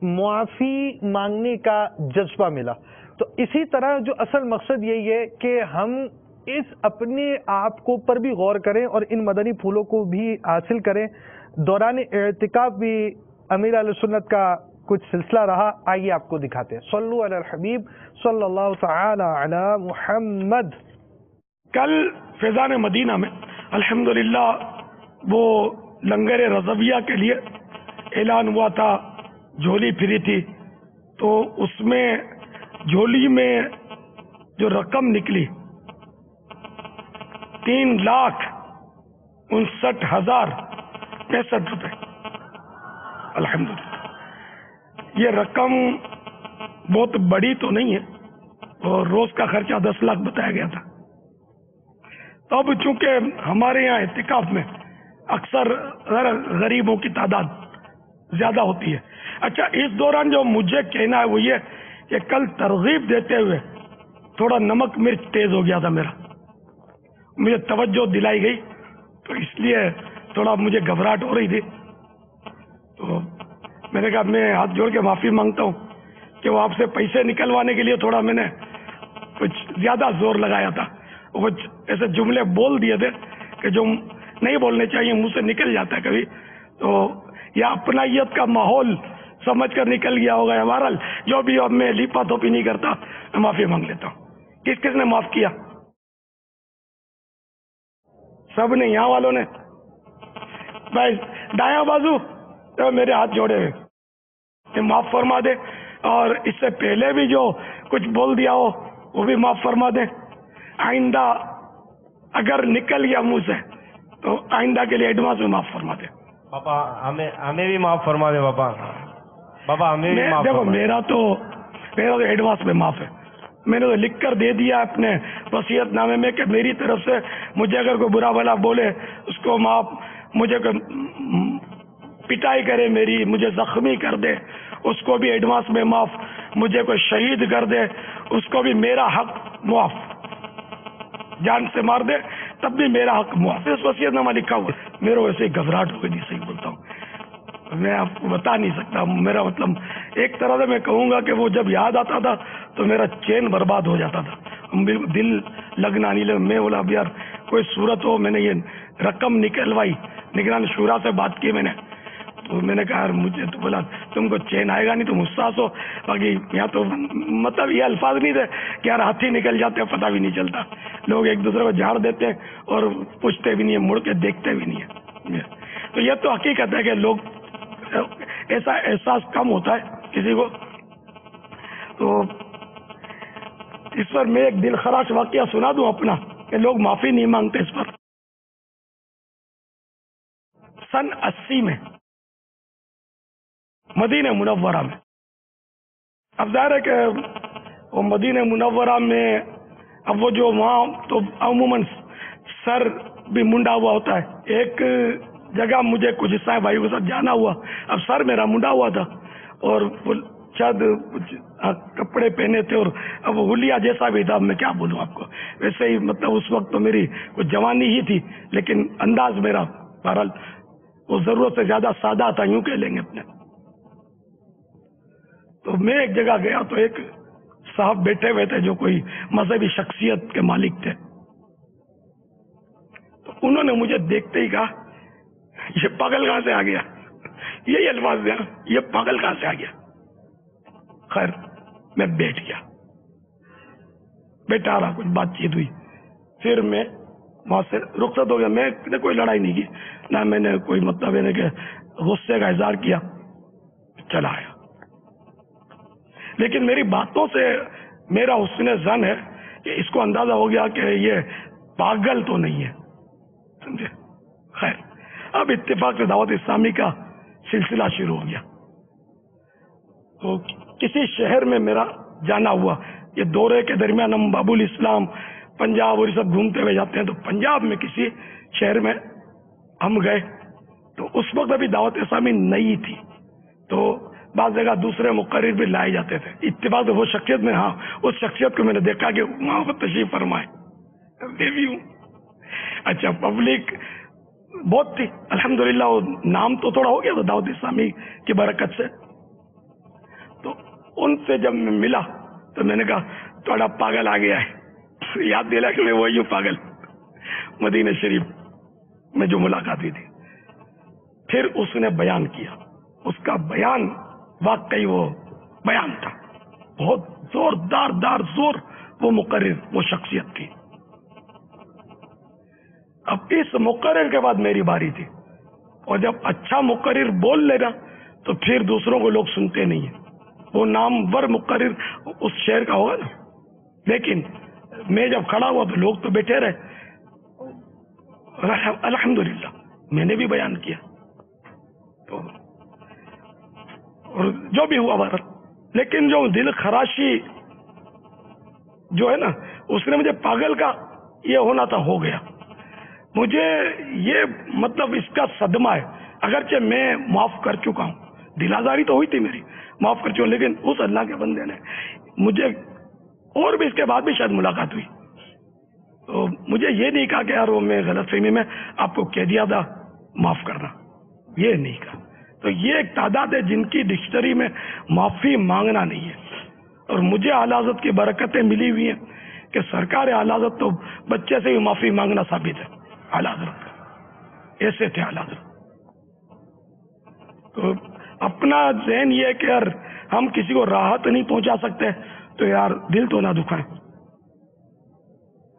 معافی مانگنے کا جذبہ ملا. تو اسی طرح جو اصل مقصد یہی ہے کہ ہم اس اپنے آپ کو پر بھی غور کریں اور ان مدنی پھولوں کو بھی حاصل کریں. دوران اعتکاف بھی امیر اہل سنت کا کچھ سلسلہ رہا، آئیے آپ کو دکھاتے ہیں. صلو علی الحبیب صلی اللہ تعالی علی محمد. کل فیضان مدینہ میں الحمدللہ وہ لنگر رضویہ کے لیے اعلان ہوا تھا، جھولی پھری تھی، تو اس میں جھولی میں جو رقم نکلی 3,59,065 روپے. الحمدللہ یہ رقم بہت بڑی تو نہیں ہے، اور روز کا خرچہ 10 لاکھ بتایا گیا تھا. اب چونکہ ہمارے یہاں اعتکاف میں اکثر غریبوں کی تعداد زیادہ ہوتی ہے. اچھا، اس دوران جو مجھے کہنا ہے وہ یہ کہ کل ترغیب دیتے ہوئے تھوڑا نمک مرچ تیز ہو گیا تھا میرا، مجھے توجہ دلائی گئی تو اس لیے تھوڑا مجھے گھبراہٹ ہو رہی تھی. تو میں نے کہا میں ہاتھ جوڑ کے معافی مانگتا ہوں کہ وہ آپ سے پیسے نکلوانے کے لیے تھوڑا میں نے کچھ زیادہ زور لگایا تھا، کچھ ایسے جملے بول دیے تھے کہ جو نہیں بولنے چاہیے منہ سے نکل جاتا ہے کبھی، تو یا اپنائیت کا ماحول سمجھ کر نکل گیا ہوگا. بہرحال جو بھی اب میں لیپا توپی نہیں کرتا، میں معافی مانگ لیتا ہوں. کس کس نے معاف کیا؟ سب نے، یہاں والوں نے. بھائی دایاں بازو تو میرے ہاتھ جوڑے ہوئے کہ معاف فرما دے، اور اس سے پہلے بھی جو کچھ بول دیا ہو وہ بھی معاف فرما دے. آئندہ اگر نکل گیا منہ سے تو آئندہ کے لیے ایڈوانس میں معاف فرما دے. پاپا ہمیں بھی معاف فرما دے. پاپا ہمیں بھی معاف. دیکھو میرا تو ایڈوانس میں معاف ہے. میں نے تو لکھ کر دے دیا اپنے وصیت نامے میں کہ میری طرف سے مجھے اگر کوئی برا بھلا بولے اس کو معاف، مجھے کوئی پٹائی کرے میری، مجھے زخمی کر دے اس کو بھی ایڈوانس میں معاف، مجھے کوئی شہید کر دے اس کو بھی میرا حق معاف، جان سے مار دے تب بھی میرا حق معاف. اس وصیت نامہ لکھا ہوا. میرے ویسے ہی گھبراہٹ ہو گئی، صحیح بولتا ہوں، میں آپ کو بتا نہیں سکتا. میرا مطلب ایک طرح سے میں کہوں گا کہ وہ جب یاد آتا تھا تو میرا چین برباد ہو جاتا تھا، دل لگنا نہیں لگا. میں بولا اب یار کوئی صورت ہو. میں نے یہ رقم نکلوائی، نگران شورا سے بات کی میں نے، تو میں نے کہا یار مجھے تو بولا تم کو چین آئے گا نہیں، تم حساس ہو. باقی یہاں تو مطلب یہ الفاظ نہیں تھے کہ یار ہاتھی نکل جاتے ہیں پتہ بھی نہیں چلتا. لوگ ایک دوسرے کو جھاڑ دیتے ہیں اور پوچھتے بھی نہیں ہے، مڑ کے دیکھتے بھی نہیں ہے. تو یہ تو حقیقت ہے کہ لوگ ایسا احساس کم ہوتا ہے کسی کو. تو اس پر میں ایک دل خراش واقعہ سنا دوں اپنا کہ لوگ معافی نہیں مانگتے اس پر. سن 80 میں مدینہ منورہ میں، اب ظاہر ہے کہ وہ مدینہ منورہ میں اب وہ جو وہاں تو عموماً سر بھی منڈا ہوا ہوتا ہے. ایک جگہ مجھے کچھ حصہ بھائیوں کے ساتھ جانا ہوا، اب سر میرا منڈا ہوا تھا اور شاید کپڑے پہنے تھے اور اب وہ ہولیا جیسا بھی تھا. میں کیا بولوں آپ کو، ویسے ہی مطلب اس وقت تو میری کچھ جوانی ہی تھی لیکن انداز میرا بہرحال وہ ضرورت سے زیادہ سادہ تھا، یوں کہہ لیں گے اپنے. تو میں ایک جگہ گیا تو ایک صاحب بیٹھے ہوئے تھے جو کوئی مذہبی شخصیت کے مالک تھے. تو انہوں نے مجھے دیکھتے ہی کہا یہ پاگل کہاں سے آ گیا، یہی الفاظ دیا، یہ پاگل کہاں سے آ گیا. خیر میں بیٹھ گیا، بیٹھا رہا، کچھ بات چیت ہوئی، پھر میں وہاں سے رخصت ہو گیا. میں نے کوئی لڑائی نہیں کی، نہ میں نے کوئی مطلب ہے کہ غصے کا اظہار کیا، چلا آیا. لیکن میری باتوں سے میرا حسن ظن ہے کہ اس کو اندازہ ہو گیا کہ یہ پاگل تو نہیں ہے، سمجھے. خیر اب اتفاق سے دعوت اسلامی کا سلسلہ شروع ہو گیا. تو کسی شہر میں میرا جانا ہوا، یہ دورے کے درمیان ہم بابل اسلام پنجاب اور یہ سب گھومتے ہوئے جاتے ہیں، تو پنجاب میں کسی شہر میں ہم گئے، تو اس وقت ابھی دعوت اسلامی نئی تھی، تو بعض جگہ دوسرے مقرر بھی لائے جاتے تھے، اتفاق سے وہ شخصیت میں، ہاں اس شخصیت کو میں نے دیکھا کہ وہاں پر تشریف فرمائے، میں بھی ہوں۔ اچھا، پبلک بہت تھی الحمدللہ، وہ نام تو تھوڑا ہو گیا تھا دعوت اسلامی کی برکت سے، تو ان سے جب میں ملا تو میں نے کہا تھوڑا پاگل آ گیا ہے، یاد دلا کہ میں وہی ہوں پاگل، مدینہ شریف میں جو ملاقات ہوئی تھی۔ پھر اس نے بیان کیا، اس کا بیان واقعی وہ بیان تھا، بہت زوردار زور وہ مقرر، وہ شخصیت تھی۔ اب اس مقرر کے بعد میری باری تھی، اور جب اچھا مقرر بول لینا تو پھر دوسروں کو لوگ سنتے نہیں ہیں، وہ نامور مقرر اس شہر کا ہوگا نا، لیکن میں جب کھڑا ہوا تو لوگ تو بیٹھے رہے، الحمدللہ میں نے بھی بیان کیا، تو اور جو بھی ہوا بہرحال، لیکن جو دل خراشی جو ہے نا، اس نے مجھے پاگل کا یہ ہونا تھا، ہو گیا مجھے، یہ مطلب اس کا صدمہ ہے، اگرچہ میں معاف کر چکا ہوں، دل آزاری تو ہوئی تھی میری، معاف کر چکا، لیکن اس اللہ کے بندے نے مجھے، اور بھی اس کے بعد بھی شاید ملاقات ہوئی، تو مجھے یہ نہیں کہا کہ یار وہ میں غلط فہمی میں آپ کو کہہ دیا تھا معاف کرنا، یہ نہیں کہا۔ تو یہ ایک تعداد ہے جن کی ڈکشنری میں معافی مانگنا نہیں ہے، اور مجھے اعلی حضرت کی برکتیں ملی ہوئی ہیں کہ سرکار اعلی حضرت تو بچے سے بھی معافی مانگنا ثابت ہے، اعلی حضرت ایسے تھے اعلی حضرت۔ تو اپنا ذہن یہ ہے کہ یار ہم کسی کو راحت نہیں پہنچا سکتے تو یار دل تو نہ دکھائیں،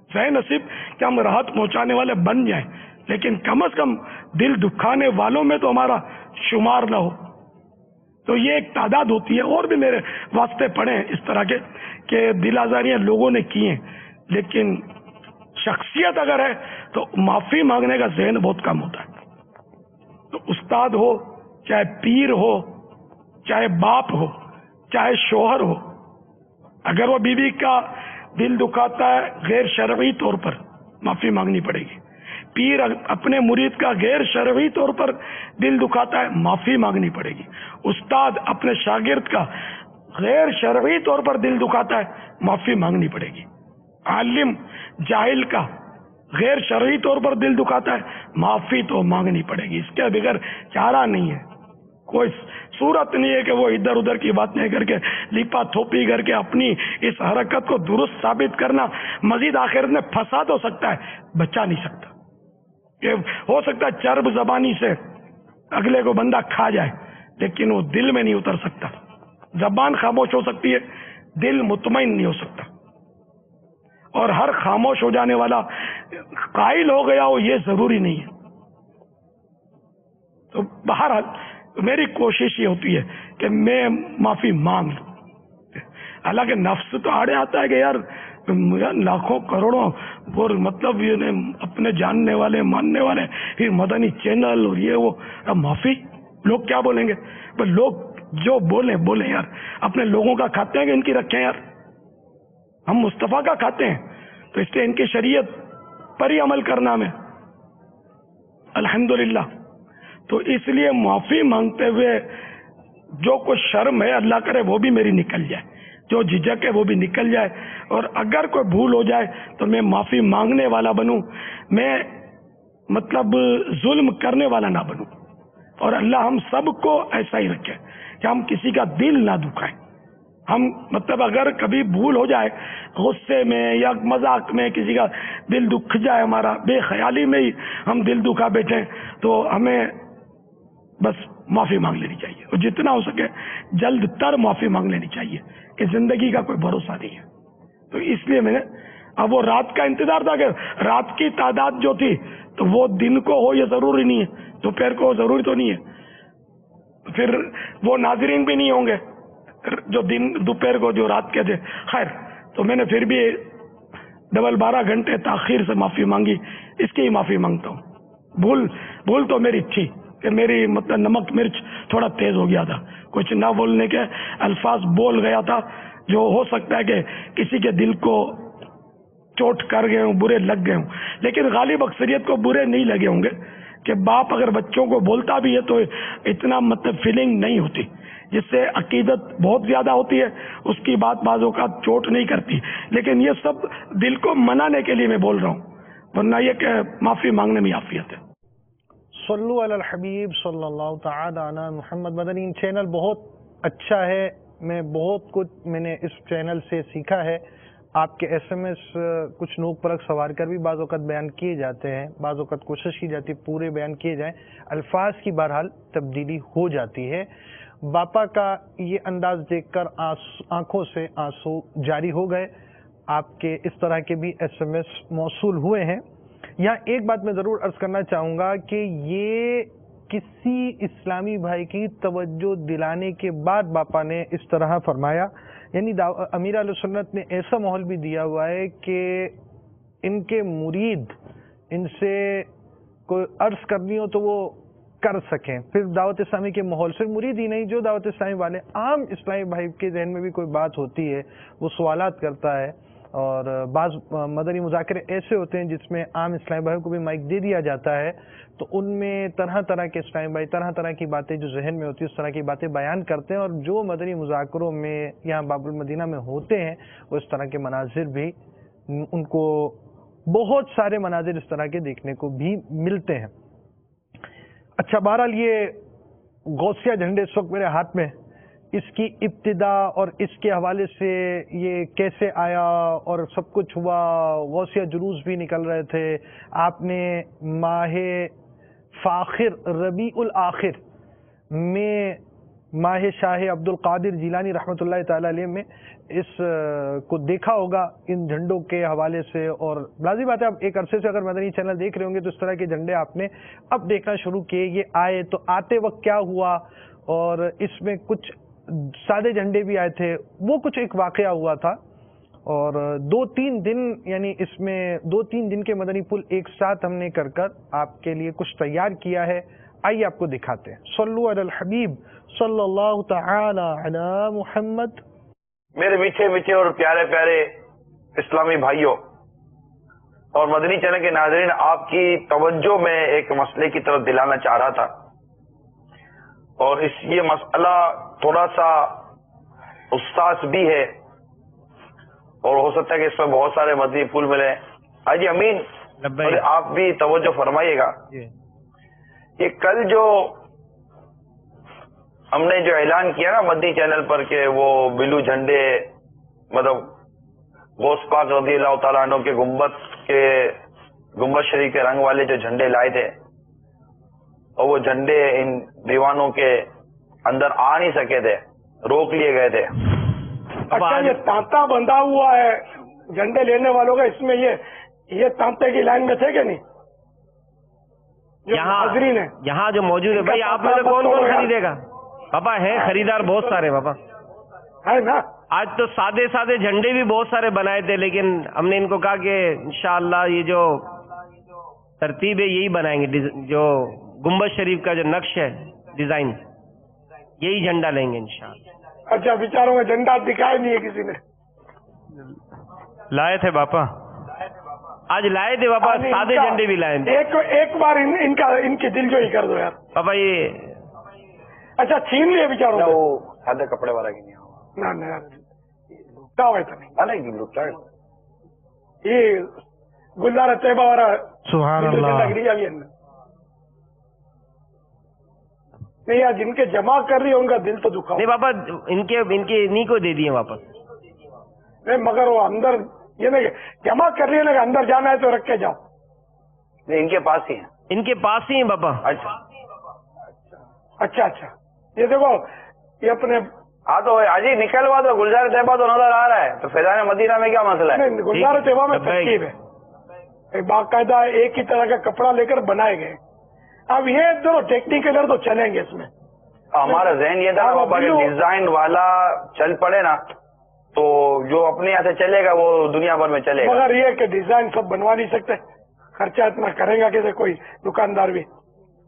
ذہن نصیب کہ ہم راحت پہنچانے والے بن جائیں، لیکن کم از کم دل دکھانے والوں میں تو ہمارا شمار نہ ہو۔ تو یہ ایک تعداد ہوتی ہے، اور بھی میرے واسطے پڑے ہیں اس طرح کے کہ دل آزاریاں لوگوں نے کی ہیں، لیکن شخصیت اگر ہے تو معافی مانگنے کا ذہن بہت کم ہوتا ہے۔ تو استاد ہو، چاہے پیر ہو، چاہے باپ ہو، چاہے شوہر ہو، اگر وہ بیوی کا دل دکھاتا ہے غیر شرعی طور پر، معافی مانگنی پڑے گی۔ پیر اپنے مرید کا غیر شرعی طور پر دل دکھاتا ہے، معافی مانگنی پڑے گی۔ استاد اپنے شاگرد کا غیر شرعی طور پر دل دکھاتا ہے، معافی مانگنی پڑے گی۔ عالم جاہل کا غیر شرعی طور پر دل دکھاتا ہے، معافی تو مانگنی پڑے گی، اس کے بغیر چارہ نہیں ہے، کوئی صورت نہیں ہے کہ وہ ادھر ادھر کی باتیں کر کے لیپا تھوپی کر کے اپنی اس حرکت کو درست ثابت کرنا مزید آخرت میں پھنسا تو سکتا ہے، بچا نہیں سکتا۔ کہ ہو سکتا ہے چرب زبانی سے اگلے کو بندہ کھا جائے، لیکن وہ دل میں نہیں اتر سکتا۔ زبان خاموش ہو سکتی ہے، دل مطمئن نہیں ہو سکتا، اور ہر خاموش ہو جانے والا قائل ہو گیا ہو یہ ضروری نہیں ہے۔ تو بہرحال میری کوشش یہ ہوتی ہے کہ میں معافی مانگ لوں، حالانکہ نفس تو آڑے آتا ہے کہ یار لاکھوں کروڑوں اور مطلب یہ اپنے جاننے والے ماننے والے پھر مدنی چینل اور یہ وہ، اب معافی لوگ کیا بولیں گے؟ پر لوگ جو بولیں یار، اپنے لوگوں کا کھاتے ہیں کہ ان کی رکھیں یار، ہم مصطفیٰ کا کھاتے ہیں، تو اس لیے ان کی شریعت پر ہی عمل کرنا میں الحمدللہ۔ تو اس لیے معافی مانگتے ہوئے جو کچھ شرم ہے اللہ کرے وہ بھی میری نکل جائے، جو جھجک ہے وہ بھی نکل جائے، اور اگر کوئی بھول ہو جائے تو میں معافی مانگنے والا بنوں، میں مطلب ظلم کرنے والا نہ بنوں، اور اللہ ہم سب کو ایسا ہی رکھے کہ ہم کسی کا دل نہ دکھائیں۔ ہم مطلب اگر کبھی بھول ہو جائے، غصے میں یا مذاق میں کسی کا دل دکھ جائے، ہمارا بے خیالی میں ہی ہم دل دکھا بیٹھیں، تو ہمیں بس معافی مانگ لینی چاہیے، اور جتنا ہو سکے جلد تر معافی مانگ لینی چاہیے کہ زندگی کا کوئی بھروسہ نہیں ہے۔ تو اس لیے میں نے اب وہ رات کا انتظار تھا کہ رات کی تعداد جو تھی تو وہ دن کو ہو یہ ضروری نہیں ہے، دوپہر کو ضروری تو نہیں ہے، پھر وہ ناظرین بھی نہیں ہوں گے جو دن دوپہر کو جو رات کے تھے، خیر تو میں نے پھر بھی 12 گھنٹے تاخیر سے معافی مانگی، اس کی ہی معافی مانگتا ہوں۔ بھول تو میری تھی، کہ میری مطلب نمک مرچ تھوڑا تیز ہو گیا تھا، کچھ نہ بولنے کے الفاظ بول گیا تھا جو ہو سکتا ہے کہ کسی کے دل کو چوٹ کر گئے ہوں، برے لگ گئے ہوں، لیکن غالب اکثریت کو برے نہیں لگے ہوں گے کہ باپ اگر بچوں کو بولتا بھی ہے تو اتنا مطلب فیلنگ نہیں ہوتی، جس سے عقیدت بہت زیادہ ہوتی ہے، اس کی بات بعض اوقات چوٹ نہیں کرتی، لیکن یہ سب دل کو منانے کے لیے میں بول رہا ہوں، ورنہ یہ کہ معافی مانگنے میں عافیت ہے۔ صلو علی الحبیب صلی اللہ تعالی علی محمد۔ مدنی چینل بہت اچھا ہے، میں بہت کچھ میں نے اس چینل سے سیکھا ہے۔ آپ کے ایس ایم ایس کچھ نوک پلک سوار کر بھی بعض اوقات بیان کیے جاتے ہیں، بعض اوقات کوشش کی جاتی ہے پورے بیان کیے جائیں، الفاظ کی بہرحال تبدیلی ہو جاتی ہے۔ باپا کا یہ انداز دیکھ کر آنکھوں سے آنسو جاری ہو گئے۔ آپ کے اس طرح کے بھی ایس ایم ایس موصول ہوئے ہیں۔ یہاں ایک بات میں ضرور عرض کرنا چاہوں گا کہ یہ کسی اسلامی بھائی کی توجہ دلانے کے بعد باپا نے اس طرح فرمایا، یعنی امیر اہل سنت نے ایسا ماحول بھی دیا ہوا ہے کہ ان کے مرید ان سے کوئی عرض کرنی ہو تو وہ کر سکیں۔ پھر دعوت اسلامی کے ماحول سے مرید ہی نہیں، جو دعوت اسلامی والے عام اسلامی بھائی کے ذہن میں بھی کوئی بات ہوتی ہے وہ سوالات کرتا ہے، اور بعض مدنی مذاکرے ایسے ہوتے ہیں جس میں عام اسلامی بھائیوں کو بھی مائک دے دیا جاتا ہے، تو ان میں طرح طرح کے اسلامی بھائی طرح طرح کی باتیں جو ذہن میں ہوتی ہیں اس طرح کی باتیں بیان کرتے ہیں، اور جو مدنی مذاکروں میں یہاں باب المدینہ میں ہوتے ہیں وہ اس طرح کے مناظر بھی ان کو بہت سارے مناظر اس طرح کے دیکھنے کو بھی ملتے ہیں۔ اچھا، بہرحال یہ غوثیہ جھنڈے اس وقت میرے ہاتھ میں، اس کی ابتدا اور اس کے حوالے سے یہ کیسے آیا اور سب کچھ ہوا، غوثیہ جلوس بھی نکل رہے تھے، آپ نے ماہ فاخر ربیع الآخر میں ماہ شاہ عبد القادر جیلانی رحمۃ اللہ تعالی علیہ میں اس کو دیکھا ہوگا ان جھنڈوں کے حوالے سے، اور لازم بات ہے اب ایک عرصے سے اگر مدنی چینل دیکھ رہے ہوں گے تو اس طرح کے جھنڈے آپ نے اب دیکھنا شروع کیے۔ یہ آئے تو آتے وقت کیا ہوا، اور اس میں کچھ سادے جھنڈے بھی آئے تھے، وہ کچھ ایک واقعہ ہوا تھا، اور 2-3 دن یعنی اس میں 2-3 دن کے مدنی پل ایک ساتھ ہم نے کر آپ کے لیے کچھ تیار کیا ہے، آئیے آپ کو دکھاتے ہیں۔ صلو علی الحبیب صلی اللہ تعالی علی محمد۔ میرے میٹھے میٹھے اور پیارے پیارے اسلامی بھائیوں اور مدنی چینل کے ناظرین، آپ کی توجہ میں ایک مسئلے کی طرف دلانا چاہ رہا تھا، اور یہ مسئلہ تھوڑا سا حساس بھی ہے، اور ہو سکتا ہے کہ اس میں بہت سارے مدنی پھول ملے۔ حاجی امین، اور آپ بھی توجہ فرمائیے گا، یہ کل جو ہم نے جو اعلان کیا نا مدنی چینل پر کہ وہ بلو جھنڈے، مطلب غوث پاک رضی اللہ تعالیٰ عنہ کے گنبد شریف کے رنگ والے جو جھنڈے لائے تھے، اور وہ جھنڈے ان دیوانوں کے اندر آ نہیں سکے تھے، روک لیے گئے تھے۔ اچھا، یہ تانتا بندھا ہوا ہے جھنڈے لینے والوں کا، اس میں یہ تانتے کی لائن میں تھے کہ نہیں؟ یہاں جو موجود ہے بھائی، آپ میں سے کون کون خریدے گا؟ پاپا ہے خریدار بہت سارے، پاپا ہے نا۔ آج تو سادے سادے جھنڈے بھی بہت سارے بنائے تھے، لیکن ہم نے ان کو کہا کہ انشاءاللہ یہ جو ترتیب ہے یہی بنائیں گے، جو گنبد شریف کا جو نقش ہے ڈیزائن، یہی جھنڈا لیں گے انشاءاللہ۔ اچھا، بیچاروں کا جھنڈا دکھایا نہیں ہے کسی نے؟ لائے تھے باپا، آج لائے تھے باپا، سادے جھنڈے بھی لائے تھے۔ ایک بار ان کی دل جوئی کر دو یار پاپا۔ یہ اچھا چھین لیے بیچاروں کو، وہ سادے کپڑے والا کی نہیں یہ گلزار طیبہ والا سبحان اللہ۔ نہیں یار، جن کے جمع کر رہی ہوں گا دل تو دکھا نہیں پاپا، ان کے انہی کو دے دیے واپس۔ نہیں مگر وہ اندر یہ نہیں جمع کر رہی ہے نا، اندر جانا ہے تو رکھ کے جاؤ۔ نہیں، ان کے پاس ہی ہیں، ان کے پاس ہی ہیں پاپا۔ اچھا، یہ دیکھو یہ اپنے ہاں تو حاجی نکلوا دو، گلزار طیبہ تو نظر آ رہا ہے، تو فیضان مدینہ میں کیا مسئلہ ہے؟ گلزار طیبہ میں ترکیب ہے، باقاعدہ ایک ہی طرح کا کپڑا لے کر بنائے گئے۔ اب یہ دو ٹیکنیکل تو چلیں گے اس میں۔ ہمارا ذہن یہ تھا کہ ڈیزائن والا چل پڑے نا تو جو اپنے یہاں سے چلے گا وہ دنیا بھر میں چلے گا، مگر یہ کہ ڈیزائن سب بنوا نہیں سکتے، خرچہ اتنا کرے گا کیسے کوئی دکاندار بھی؟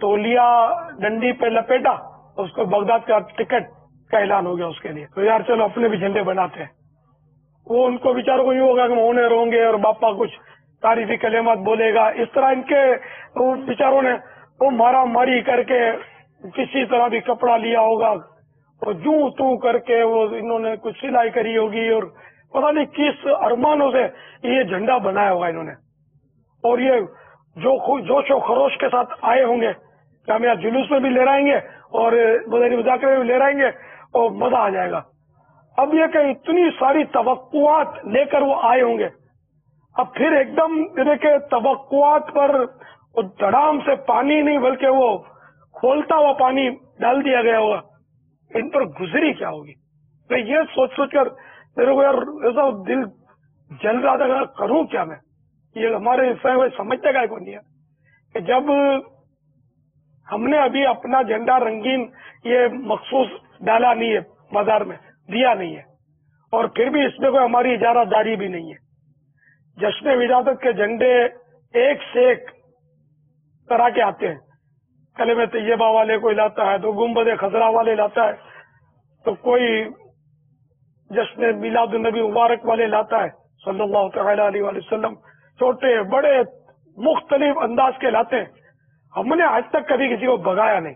تولیہ ڈنڈی پہ لپیٹا، اس کو بغداد کا ٹکٹ کا اعلان ہو گیا اس کے لیے. تو یار چلو اپنے بھی جھنڈے بناتے ہیں. وہ ان کو بیچاروں کو یوں ہوگا کہ ہونے رہوں گے اور باپا کچھ تعریفی کلمات بولے گا. اس طرح ان کے بیچاروں نے وہ مارا ماری کر کے کسی طرح بھی کپڑا لیا ہوگا اور جوں توں کر کے وہ انہوں نے کچھ سلائی کری ہوگی اور پتہ نہیں کس ارمانوں سے یہ جھنڈا بنایا ہوگا انہوں نے. اور یہ جوش و خروش کے ساتھ آئے ہوں گے کہ ہم یہاں جلوس میں بھی لے رہیں گے اور مدنی مذاکرے میں بھی لے رہیں گے اور مزہ آ جائے گا. اب یہ کہ اتنی ساری توقعات لے کر وہ آئے ہوں گے. اب پھر ایک دم کہ توقعات پر دھڑام سے پانی نہیں بلکہ وہ کھولتا ہوا پانی ڈال دیا گیا ہوگا. ان پر گزری کیا ہوگی؟ تو یہ سوچ کر میرے کو یار ایسا دل جل رہا تھا کہ کروں کیا میں. یہ ہمارے سمجھتے کا نہیں ہے کہ جب ہم نے ابھی اپنا جھنڈا رنگین یہ مخصوص ڈالا نہیں ہے، بازار میں دیا نہیں ہے، اور پھر بھی اس میں کوئی ہماری اجارہ داری بھی نہیں ہے. جشن ولادت کے جھنڈے ایک سے ایک طرح کے آتے ہیں. کلمہ طیبہ والے کوئی لاتا ہے، تو گنبد خضرا والے لاتا ہے، تو کوئی جشن میلاد النبی مبارک والے لاتا ہے صلی اللہ تعالی علیہ وآلہ وسلم. چھوٹے بڑے مختلف انداز کے لاتے ہیں. ہم نے آج تک کبھی کسی کو بگایا نہیں.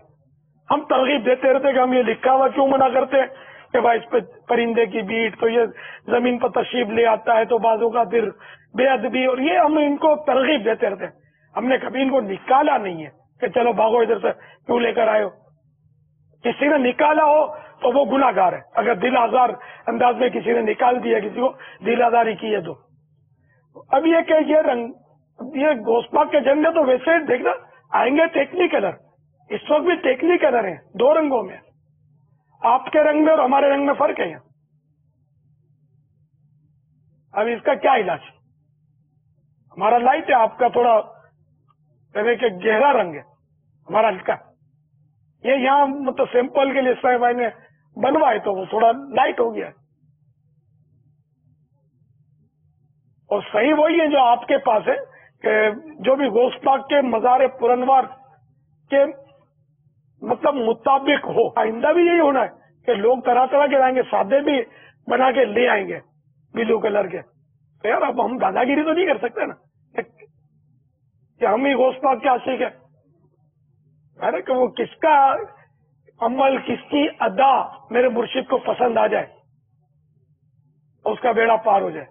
ہم ترغیب دیتے رہتے کہ ہم یہ لکھا ہوا کیوں منع کرتے ہیں کہ بھائی اس پہ پرندے کی بیٹ تو یہ زمین پر تشریف لے آتا ہے تو بازو کا پھر بے ادبی، اور یہ ہم ان کو ترغیب دیتے رہتے ہیں. ہم نے کبھی ان کو نکالا نہیں ہے کہ چلو بھاگو ادھر سے کیوں لے کر آئے ہو. کسی نے نکالا ہو تو وہ گناہ گار ہے. اگر دل آزار انداز میں کسی نے نکال دیا، کسی کو دل آزاری کی ہے تو. اب یہ کہ یہ گوشت پاک کے جھنڈے تو ویسے دیکھنا آئیں گے ٹیکنی کلر. اس وقت بھی ٹیکنی کلر ہیں، دو رنگوں میں. آپ کے رنگ میں اور ہمارے رنگ میں فرق ہے. اب اس کا کیا علاج؟ ہمارا لائٹ ہے، آپ کا تھوڑا کہ گہرا رنگ ہے، ہمارا ہلکا. یہ یہاں مطلب سیمپل کے لیے صاحب بھائی نے بنوائے تو وہ تھوڑا لائٹ ہو گیا. اور صحیح وہی ہے جو آپ کے پاس ہے کہ جو بھی گوشت پاک کے مزار پرانوار کے مطلب مطابق ہو. آئندہ بھی یہی ہونا ہے کہ لوگ طرح طرح کے لائیں گے، سادے بھی بنا کے لے آئیں گے بلو کلر کے. تو یار اب ہم دادا گیری تو نہیں کر سکتے نا کہ ہم ہی گوشت پاک کے عاشق ہیں. ارے کہ وہ کس کا عمل، کس کی ادا میرے مرشد کو پسند آ جائے، اس کا بیڑا پار ہو جائے.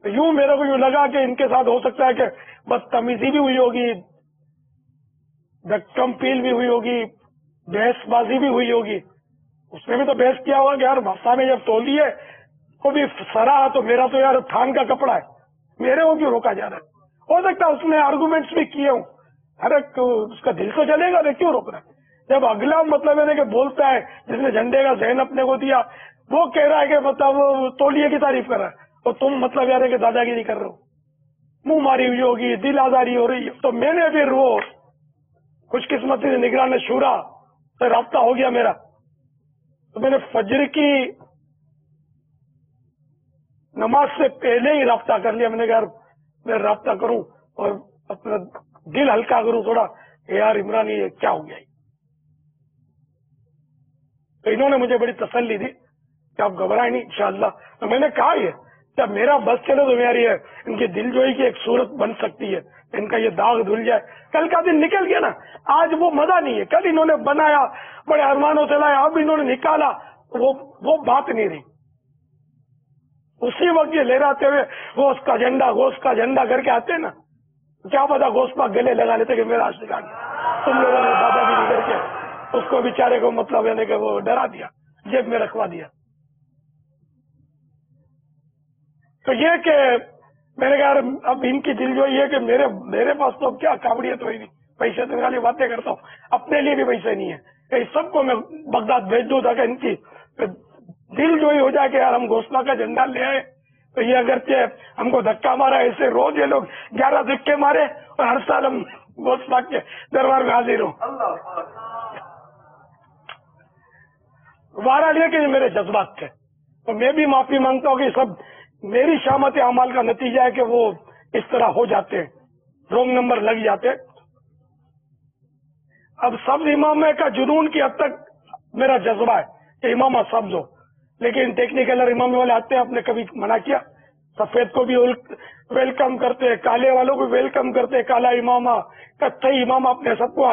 تو یوں میرے کو یوں لگا کہ ان کے ساتھ ہو سکتا ہے کہ بدتمیزی بھی ہوئی ہوگی، دھکم پیل بھی ہوئی ہوگی، بحث بازی بھی ہوئی ہوگی. اس نے بھی تو بحث کیا ہوگا کہ یار بادشاہ نے جب تولی ہے وہ بھی سرا تو میرا تو یار تھان کا کپڑا ہے، میرے کو کیوں روکا جا رہا ہے. ہو سکتا ہے اس نے آرگومنٹس بھی کیے ہوں. ارے اس کا دل تو چلے گا نا، کیوں روک رہا ہے. جب اگلا مطلب ہے کہ بولتا ہے جس نے جھنڈے کا ذہن اپنے کو دیا، وہ کہہ رہا ہے کہ مطلب تولیے کی تعریف کر رہا ہے، اور تم مطلب یار کہ دادا گیری کر رہے ہو، منہ ماری ہوئی ہوگی، دل آزاری ہو رہی ہے. تو میں نے پھر وہ خوش قسمتی سے نگران شورا سے رابطہ ہو گیا میرا. تو میں نے فجر کی نماز سے پہلے ہی رابطہ کر لیا. میں نے کہا میں رابطہ کروں اور اپنا دل ہلکا کروں تھوڑا کہ یار عمران یہ کیا ہو گیا. تو انہوں نے مجھے بڑی تسلی دی کہ آپ گھبرائیں نہیں انشاءاللہ. تو میں نے کہا یہ جب میرا بس چلے تو میری ہے ان کی دل جوئی کی ایک صورت بن سکتی ہے، ان کا یہ داغ دھل جائے. کل کا دن نکل گیا نا، آج وہ مزہ نہیں ہے. کل انہوں نے بنایا، بڑے ارمانوں سے لایا، اب انہوں نے نکالا، وہ بات نہیں رہی. اسی وقت یہ لے رہتے ہوئے گوشت کا جھنڈا کر کے آتے نا، کیا پتا گوشت پاک گلے لگا لیتے کہ میرا عاشق آ گیا. تم لوگوں نے دادا گیری کر کے اس کو بیچارے کو مطلب یعنی کہ وہ ڈرا دیا، جیب میں رکھوا دیا. تو یہ کہ میں نے کہا اب ان کی دل جو یہ کہ میرے پاس تو اب کیا کابڑیت ہوئی نہیں، پیسے تو خالی باتیں کرتا ہوں، اپنے لیے بھی پیسے نہیں ہے کہ سب کو میں بغداد بھیج دوں تاکہ ان کی دل جو ہی ہو جائے کہ یار ہم گوشت کا جھنڈا لے آئے. تو یہ اگرچہ ہم کو دھکا مارا، ایسے روز یہ لوگ 11 دھکے مارے اور ہر سال ہم گوشت پاک کے دربار میں حاضر ہوں. بہرحال یہ کہ میرے جذبات تھے. تو میں بھی معافی مانگتا ہوں کہ سب میری شامت اعمال کا نتیجہ ہے کہ وہ اس طرح ہو جاتے ہیں، رونگ نمبر لگ جاتے. اب سبز امامہ کا جنون کی حد تک میرا جذبہ ہے کہ امامہ سبز ہو، لیکن ٹیکنیکل امامے والے آتے ہیں، آپ نے کبھی منع کیا؟ سفید کو بھی ویلکم کرتے ہیں، کالے والوں کو ویلکم کرتے ہیں، کالا امامہ، کتھئی امامہ، اپنے سب کو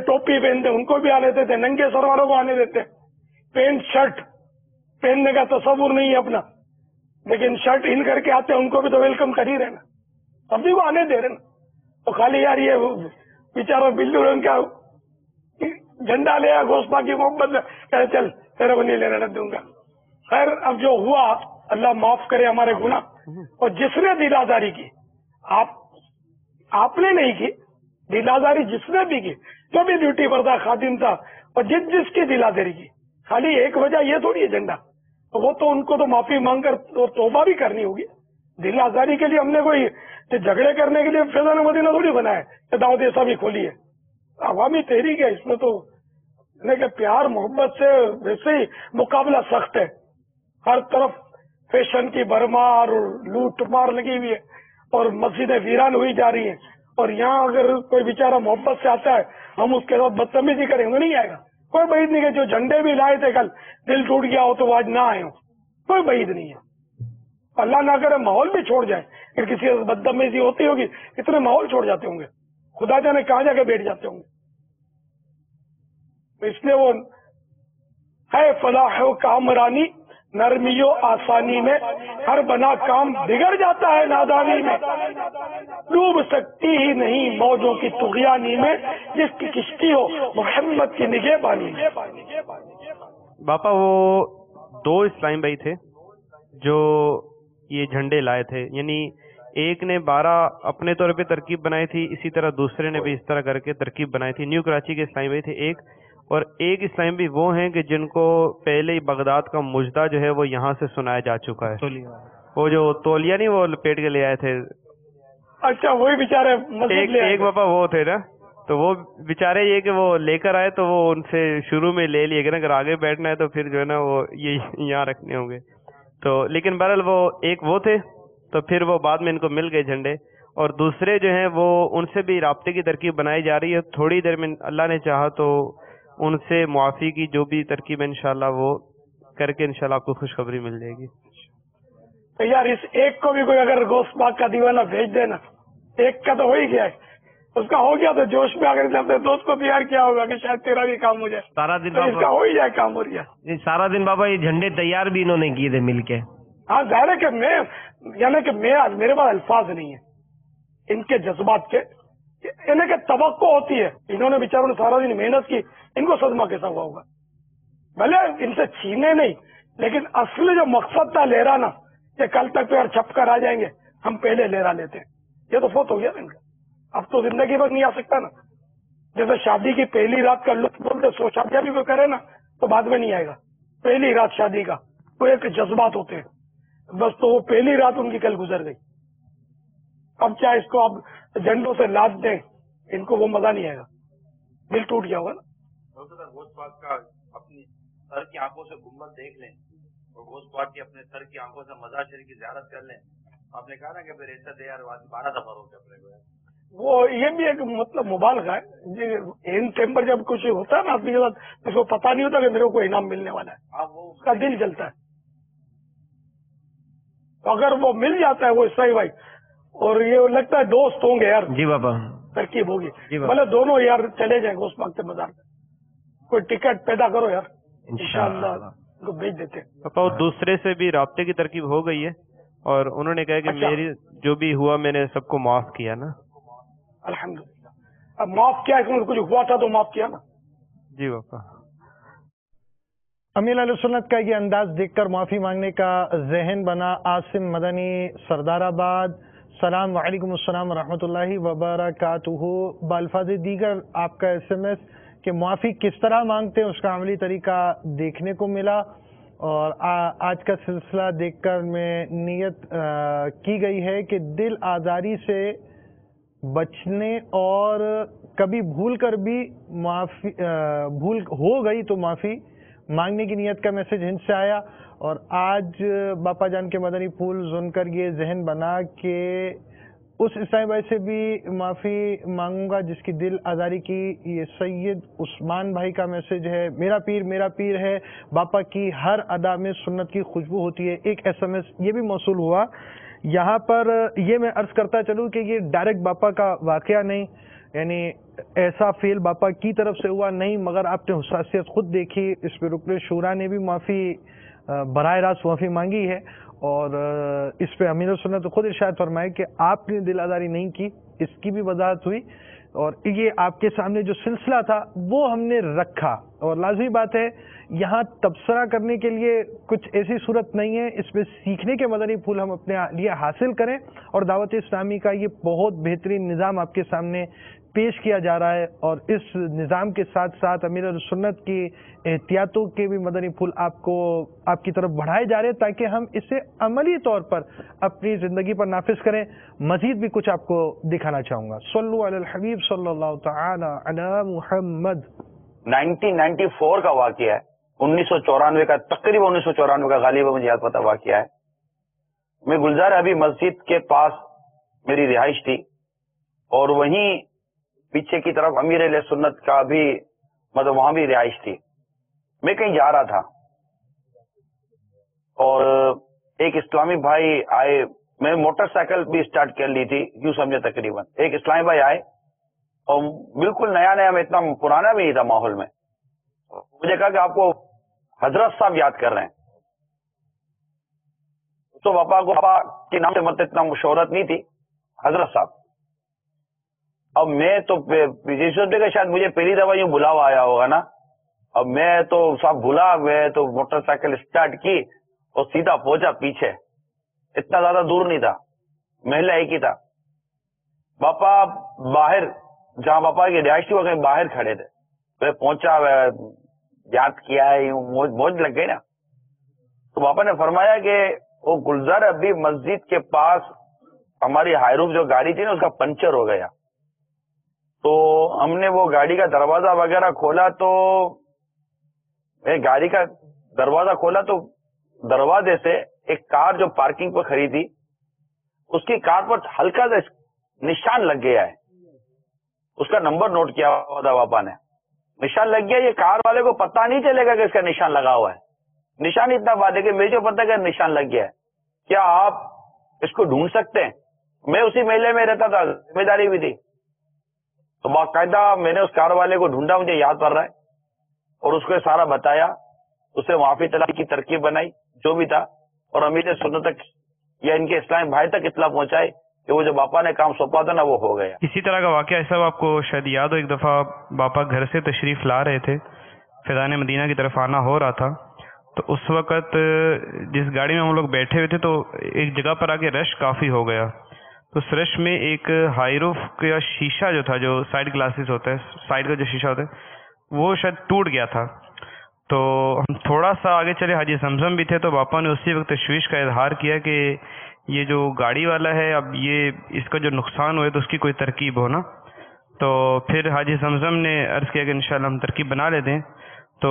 ٹوپی پہنتے ان کو بھی آنے دیتے، ننگے سر والوں کو آنے دیتے، پینٹ شرٹ پہننے کا تصور نہیں ہے اپنا، لیکن شرٹ ان کر کے آتے ہیں ان کو بھی تو ویلکم کر ہی رہے نا، سبھی کو آنے دے رہے نا. تو خالی یار یہ بیچارہ بلو رنگ کا جھنڈا لے آیا گوشت کی محبت میں، کہ چل تیرے کو نہیں لینے دوں گا. خیر اب جو ہوا اللہ معاف کرے ہمارے گناہ. اور جس نے دل آزاری کی، آپ نے نہیں کی، دل آزاری جس نے بھی کی، جو بھی ڈیوٹی پر تھا، خادم تھا، اور جس کی دل آزاری کی، خالی ایک وجہ یہ تھوڑی ہے جھنڈا، تو وہ تو ان کو تو معافی مانگ کر توبہ بھی کرنی ہوگی. دل آزاری کے لیے ہم نے کوئی جھگڑے کرنے کے لیے فیضان مدینہ تھوڑی بنایا ہے، دعوت ایسا بھی کھولی ہے. عوامی تحریک ہے، اس میں تو کہ پیار محبت سے ویسے ہی مقابلہ سخت ہے. ہر طرف فیشن کی بھرمار اور لوٹ مار لگی ہوئی ہے، اور مسجدیں ویران ہوئی جا رہی ہیں. اور یہاں اگر کوئی بیچارہ محبت سے آتا ہے ہم اس کے ساتھ بدتمیزی کریں گے، نہیں آئے گا. کوئی بعید نہیں کہ جو جھنڈے بھی لائے تھے کل دل ٹوٹ گیا ہو تو وہ آج نہ آئے ہوں، کوئی بعید نہیں ہے. اللہ نہ کرے ماحول بھی چھوڑ جائے، کہ کسی سے بدتمیزی ہوتی ہوگی، اتنے ماحول چھوڑ جاتے ہوں گے، خدا جانے کہاں جا کے بیٹھ جاتے ہوں گے. اس لیے وہ ہے فلاح و کامرانی نرمی و آسانی میں، ہر بنا کام بگڑ جاتا ہے نادانی میں. ڈوب سکتی ہی نہیں موجوں کی طغیانی میں، جس کی کشتی ہو محمد کی نگہبانی میں. باپا وہ دو اسلام بھائی تھے جو یہ جھنڈے لائے تھے، یعنی ایک نے 12 اپنے طور پہ ترکیب بنائی تھی، اسی طرح دوسرے نے بھی اس طرح کر کے ترکیب بنائی تھی. نیو کراچی کے اسلامی بھائی تھے ایک، اور ایک اسلامی بھی وہ ہیں کہ جن کو پہلے ہی بغداد کا مجدہ جو ہے وہ یہاں سے سنایا جا چکا ہے. وہ جو تولیہ نہیں وہ لپیٹ کے لے آئے تھے، اچھا وہی بیچارے ایک باپا وہ تھے نا، تو وہ بیچارے یہ کہ وہ لے کر آئے تو وہ ان سے شروع میں لے لیے کہ اگر آگے بیٹھنا ہے تو پھر جو ہے نا وہ یہ یہاں رکھنے ہوں گے. تو لیکن بہرحال وہ ایک وہ تھے، تو پھر وہ بعد میں ان کو مل گئے جھنڈے، اور دوسرے جو ہیں وہ ان سے بھی رابطے کی ترکیب بنائی جا رہی ہے. تھوڑی دیر میں اللہ نے چاہا تو ان سے معافی کی جو بھی ترکیب ہے انشاءاللہ وہ کر کے انشاءاللہ آپ کو خوشخبری مل جائے گی. تو یار اس ایک کو بھی کوئی اگر گوشت پاک کا دیوانہ بھیج دینا، ایک کا تو ہو ہی گیا ہے، اس کا ہو گیا تو جوش میں اگر اپنے دوست کو تیار کیا ہوگا کہ شاید تیرا بھی کام ہو جائے، سارا دن تو اس کا ہو ہی جائے کام ہو رہا. سارا دن بابا یہ جھنڈے تیار بھی انہوں نے کیے تھے مل کے. ہاں ظاہر ہے کہ میں یعنی کہ میرے پاس الفاظ نہیں ہے ان کے جذبات کے، یعنی کہ توقع ہوتی ہے. انہوں نے بیچاروں نے سارا دن محنت کی، ان کو صدمہ کیسا ہوا ہوگا؟ بھلے ان سے چھینے نہیں، لیکن اصل جو مقصد تھا لہرا نا، کہ کل تک تو یار چھپ کر آ جائیں گے، ہم پہلے لہرا لیتے ہیں، یہ تو فوت ہو گیا نا ان کا. اب تو زندگی بھر نہیں آ سکتا نا. جیسے شادی کی پہلی رات کا لطف بولتے سو شادیاں بھی کوئی کرے نا تو بعد میں نہیں آئے گا. پہلی رات شادی کا وہ ایک جذبات ہوتے ہیں، بس تو وہ پہلی رات ان کی کل گزر گئی. اب چاہے اس کو آپ جھنڈوں سے لاد دیں، ان کو وہ مزہ نہیں آئے گا، دل ٹوٹ گیا ہوگا نا. گوشت پاک کا اپنی سر کی آنکھوں سے گنبد دیکھ لیں، اور گوشت پاک کی اپنے سر کی آنکھوں سے مزار شریف کی زیارت کر لیں. آپ نے کہا نا کہ پھر ایسا دے یار 12 دفعہ ہو گیا اپنے کو. وہ یہ بھی ایک مطلب مبالغہ ہے. ان ٹائم جب کچھ ہوتا ہے نا آدمی کے ساتھ، اس کو پتا نہیں ہوتا کہ میرے کو کوئی انعام ملنے والا ہے، اس کا دل جلتا ہے. اگر وہ مل جاتا ہے وہ صحیح بھائی، اور یہ لگتا ہے دوست ہوں گے یار، جی بابا ترکیب ہوگی، بھلے دونوں یار چلے جائیں گوشت پاک کے مزار میں. کوئی ٹکٹ پیدا کرو یار، انشاءاللہ ان کو بھیج دیتے ہیں. پاپا دوسرے سے بھی رابطے کی ترکیب ہو گئی ہے، اور انہوں نے کہا کہ میری جو بھی ہوا میں نے سب کو معاف کیا نا. الحمدللہ. اب معاف کیا ہے، کچھ ہوا تھا تو معاف کیا نا. جی پاپا. امیر علیہ سنت کا یہ انداز دیکھ کر معافی مانگنے کا ذہن بنا. عاصم مدنی سردار آباد، سلام وعلیکم السلام ورحمۃ اللہ وبرکاتہ. بالفاظ دیگر آپ کا SMS کہ معافی کس طرح مانگتے ہیں اس کا عملی طریقہ دیکھنے کو ملا، اور آج کا سلسلہ دیکھ کر میں نیت کی گئی ہے کہ دل آزاری سے بچنے، اور کبھی بھول کر بھی معافی بھول ہو گئی تو معافی مانگنے کی نیت کا میسج ہند سے آیا. اور آج باپا جان کے مدنی پھول سن کر یہ ذہن بنا کہ اس اسلامی بھائی سے بھی معافی مانگوں گا جس کی دل آزاری کی. یہ سید عثمان بھائی کا میسج ہے. میرا پیر ہے، باپا کی ہر ادا میں سنت کی خوشبو ہوتی ہے. ایک SMS یہ بھی موصول ہوا. یہاں پر یہ میں عرض کرتا چلوں کہ یہ ڈائریکٹ باپا کا واقعہ نہیں، یعنی ایسا فیل باپا کی طرف سے ہوا نہیں، مگر آپ نے حساسیت خود دیکھی. اس پہ رکن شورا نے بھی معافی براہ راست معافی مانگی ہے، اور اس پہ امیر سنت خود ارشاد فرمائے کہ آپ نے دل آزاری نہیں کی، اس کی بھی وضاحت ہوئی. اور یہ آپ کے سامنے جو سلسلہ تھا وہ ہم نے رکھا. اور لازمی بات ہے یہاں تبصرہ کرنے کے لیے کچھ ایسی صورت نہیں ہے، اس میں سیکھنے کے مدنی پھول ہم اپنے لیے حاصل کریں. اور دعوت اسلامی کا یہ بہت بہترین نظام آپ کے سامنے پیش کیا جا رہا ہے، اور اس نظام کے ساتھ ساتھ امیر السنت کی احتیاطوں کے بھی مدنی پھول آپ کی طرف بڑھائے جا رہے ہیں تاکہ ہم اسے عملی طور پر اپنی زندگی پر نافذ کریں. مزید بھی کچھ آپ کو دکھانا چاہوں گا. صلو علی الحبیب صلی اللہ تعالی علی محمد. 1994 کا واقعہ ہے، 1994 کا، تقریباً 1994 کا، غالباً مجھے یاد پتا واقعہ ہے. میں گلزار ابھی مسجد کے پاس میری رہائش تھی، اور وہیں پیچھے کی طرف امیر علیہ سنت کا بھی مطلب وہاں بھی رہائش تھی. میں کہیں جا رہا تھا اور ایک اسلامی بھائی آئے. میں موٹر سائیکل بھی اسٹارٹ کر لی تھی، یوں سمجھے تقریباً. ایک اسلامی بھائی آئے اور بالکل نیا میں اتنا پرانا بھی نہیں تھا ماحول میں. مجھے کہا کہ آپ کو حضرت صاحب یاد کر رہے ہیں. تو پاپا کے نام سے مطلب اتنا شہرت نہیں تھی، حضرت صاحب. اب میں تو سوچتے کہ شاید مجھے پہلی دفعہ یوں بلاوا آیا ہوگا نا. اب میں تو صاحب بھولا، میں تو موٹر سائیکل اسٹارٹ کی اور سیدھا پہنچا پیچھے. اتنا زیادہ دور نہیں تھا، محلہ ایک ہی تھا. باپا باہر، جہاں باپا کی رہائش تھی وہ کہیں باہر کھڑے تھے. میں پہنچا، یاد کیا ہے، یوں موج لگ گئی نا. تو باپا نے فرمایا کہ وہ گلزار ابھی مسجد کے پاس ہماری ہائروف جو گاڑی تھی نا اس کا پنچر ہو گیا. تو ہم نے وہ گاڑی کا دروازہ وغیرہ کھولا، تو گاڑی کا دروازہ کھولا تو دروازے سے ایک کار جو پارکنگ پہ کھڑی تھی اس کی کار پر ہلکا سا نشان لگ گیا ہے. اس کا نمبر نوٹ کیا ہوا تھا پاپا نے. نشان لگ گیا. یہ کار والے کو پتہ نہیں چلے گا کہ اس کا نشان لگا ہوا ہے. نشان اتنا بات ہے کہ مجھے پتہ کہ نشان لگ گیا ہے. کیا آپ اس کو ڈھونڈ سکتے ہیں؟ میں اسی محلے میں رہتا تھا، ذمہ داری بھی تھی. تو باقاعدہ میں نے اس کار والے کو ڈھونڈا، مجھے یاد پڑ رہا ہے، اور اس کو سارا بتایا. اسے معافی طلب کی ترکیب بنائی جو بھی تھا، اور امیر سنت تک یا ان کے اسلامی بھائی تک اطلاع پہنچائی کہ وہ جو باپا نے کام سونپا تھا نا وہ ہو گیا. اسی طرح کا واقعہ صاحب آپ کو شاید یاد ہو، ایک دفعہ باپا گھر سے تشریف لا رہے تھے، فیضان مدینہ کی طرف آنا ہو رہا تھا. تو اس وقت جس گاڑی میں ہم لوگ بیٹھے ہوئے تھے تو ایک جگہ پر آ کے رش کافی ہو گیا. تو اس رش میں ایک ہائی روف کا شیشہ جو تھا، جو سائڈ گلاسز ہوتا ہے، سائڈ کا جو شیشہ ہوتا ہے، وہ شاید ٹوٹ گیا تھا. تو ہم تھوڑا سا آگے چلے، حاجی زمزم بھی تھے، تو باپا نے اسی وقت تشویش کا اظہار کیا کہ یہ جو گاڑی والا ہے اب یہ اس کا جو نقصان ہوئے تو اس کی کوئی ترکیب ہو نا. تو پھر حاجی زمزم نے عرض کیا کہ انشاءاللہ ہم ترکیب بنا لیتے ہیں. تو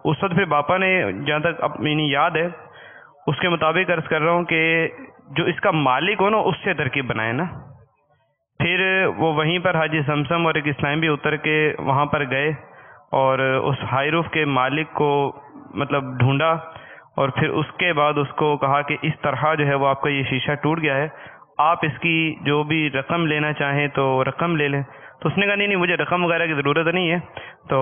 اس وقت پھر باپا نے جہاں تک اپنی یاد ہے اس کے مطابق عرض کر رہا ہوں کہ جو اس کا مالک ہو نا اس سے ترکیب بنائے نا. پھر وہ وہیں پر حاجی زمزم اور ایک اسلام بھی اتر کے وہاں پر گئے اور اس ہائی روف کے مالک کو مطلب ڈھونڈا، اور پھر اس کے بعد اس کو کہا کہ اس طرح جو ہے وہ آپ کا یہ شیشہ ٹوٹ گیا ہے، آپ اس کی جو بھی رقم لینا چاہیں تو رقم لے لیں. تو اس نے کہا نہیں مجھے رقم وغیرہ کی ضرورت نہیں ہے. تو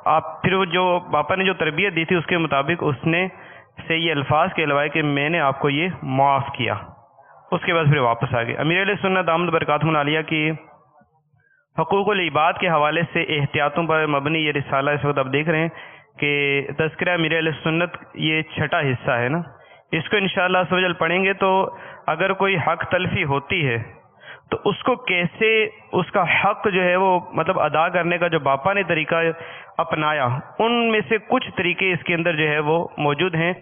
آپ پھر وہ جو باپا نے جو تربیت دی تھی اس کے مطابق اس نے سے یہ الفاظ کہلوائے کہ میں نے آپ کو یہ معاف کیا. اس کے بعد پھر واپس آ گئے. امیر علیہ سنت دامت برکاتہم العالیہ کی حقوق العباد کے حوالے سے احتیاطوں پر مبنی یہ رسالہ اس وقت آپ دیکھ رہے ہیں کہ تذکرہ امیر علیہ سنت یہ چھٹا حصہ ہے نا. اس کو انشاءاللہ عز و جل پڑھیں گے تو اگر کوئی حق تلفی ہوتی ہے تو اس کو کیسے اس کا حق جو ہے وہ مطلب ادا کرنے کا جو باپا نے طریقہ اپنایا، ان میں سے کچھ طریقے اس کے اندر جو ہے وہ موجود ہیں.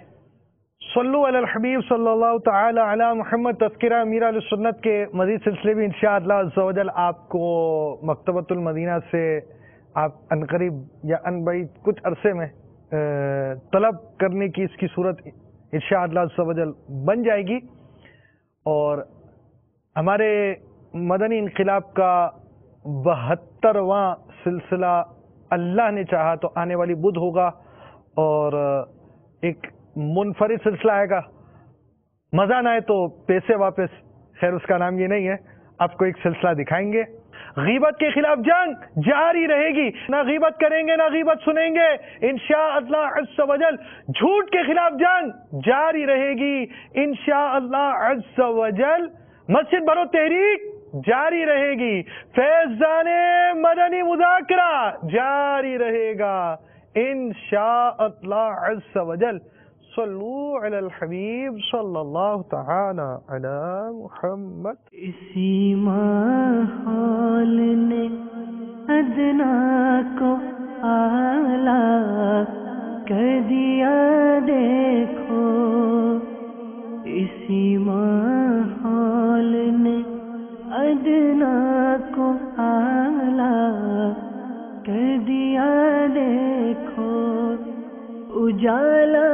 صلو علی الحبیب صلی اللہ تعالی علی محمد. تذکرہ امیر علیہ سنت کے مزید سلسلے بھی انشاءاللہ عز و جل آپ کو مکتبۃ المدینہ سے آپ عنقریب یا بعید کچھ عرصے میں طلب کرنے کی اس کی صورت انشاءاللہ عز و جل بن جائے گی. اور ہمارے مدنی انقلاب کا 72واں سلسلہ اللہ نے چاہا تو آنے والی بدھ ہوگا، اور ایک منفرد سلسلہ آئے گا. مزہ نہ آئے تو پیسے واپس، خیر اس کا نام یہ نہیں ہے. آپ کو ایک سلسلہ دکھائیں گے. غیبت کے خلاف جنگ جاری رہے گی، نہ غیبت کریں گے نہ غیبت سنیں گے انشاءاللہ عز و جل. جھوٹ کے خلاف جنگ جاری رہے گی انشاءاللہ عز و جل. مسجد بھرو تحریک جاری رہے گی. فیضان مدنی مذاکرہ جاری رہے گا انشاءاللہ عز و جل. صلو علی الحبیب صلی اللہ تعالی علی محمد. اسی ماحول نے ادنا کو اعلیٰ کر دیا دیکھو. اسی ماحول نے ادنا کو اعلیٰ کر دیا دیکھو. اجالا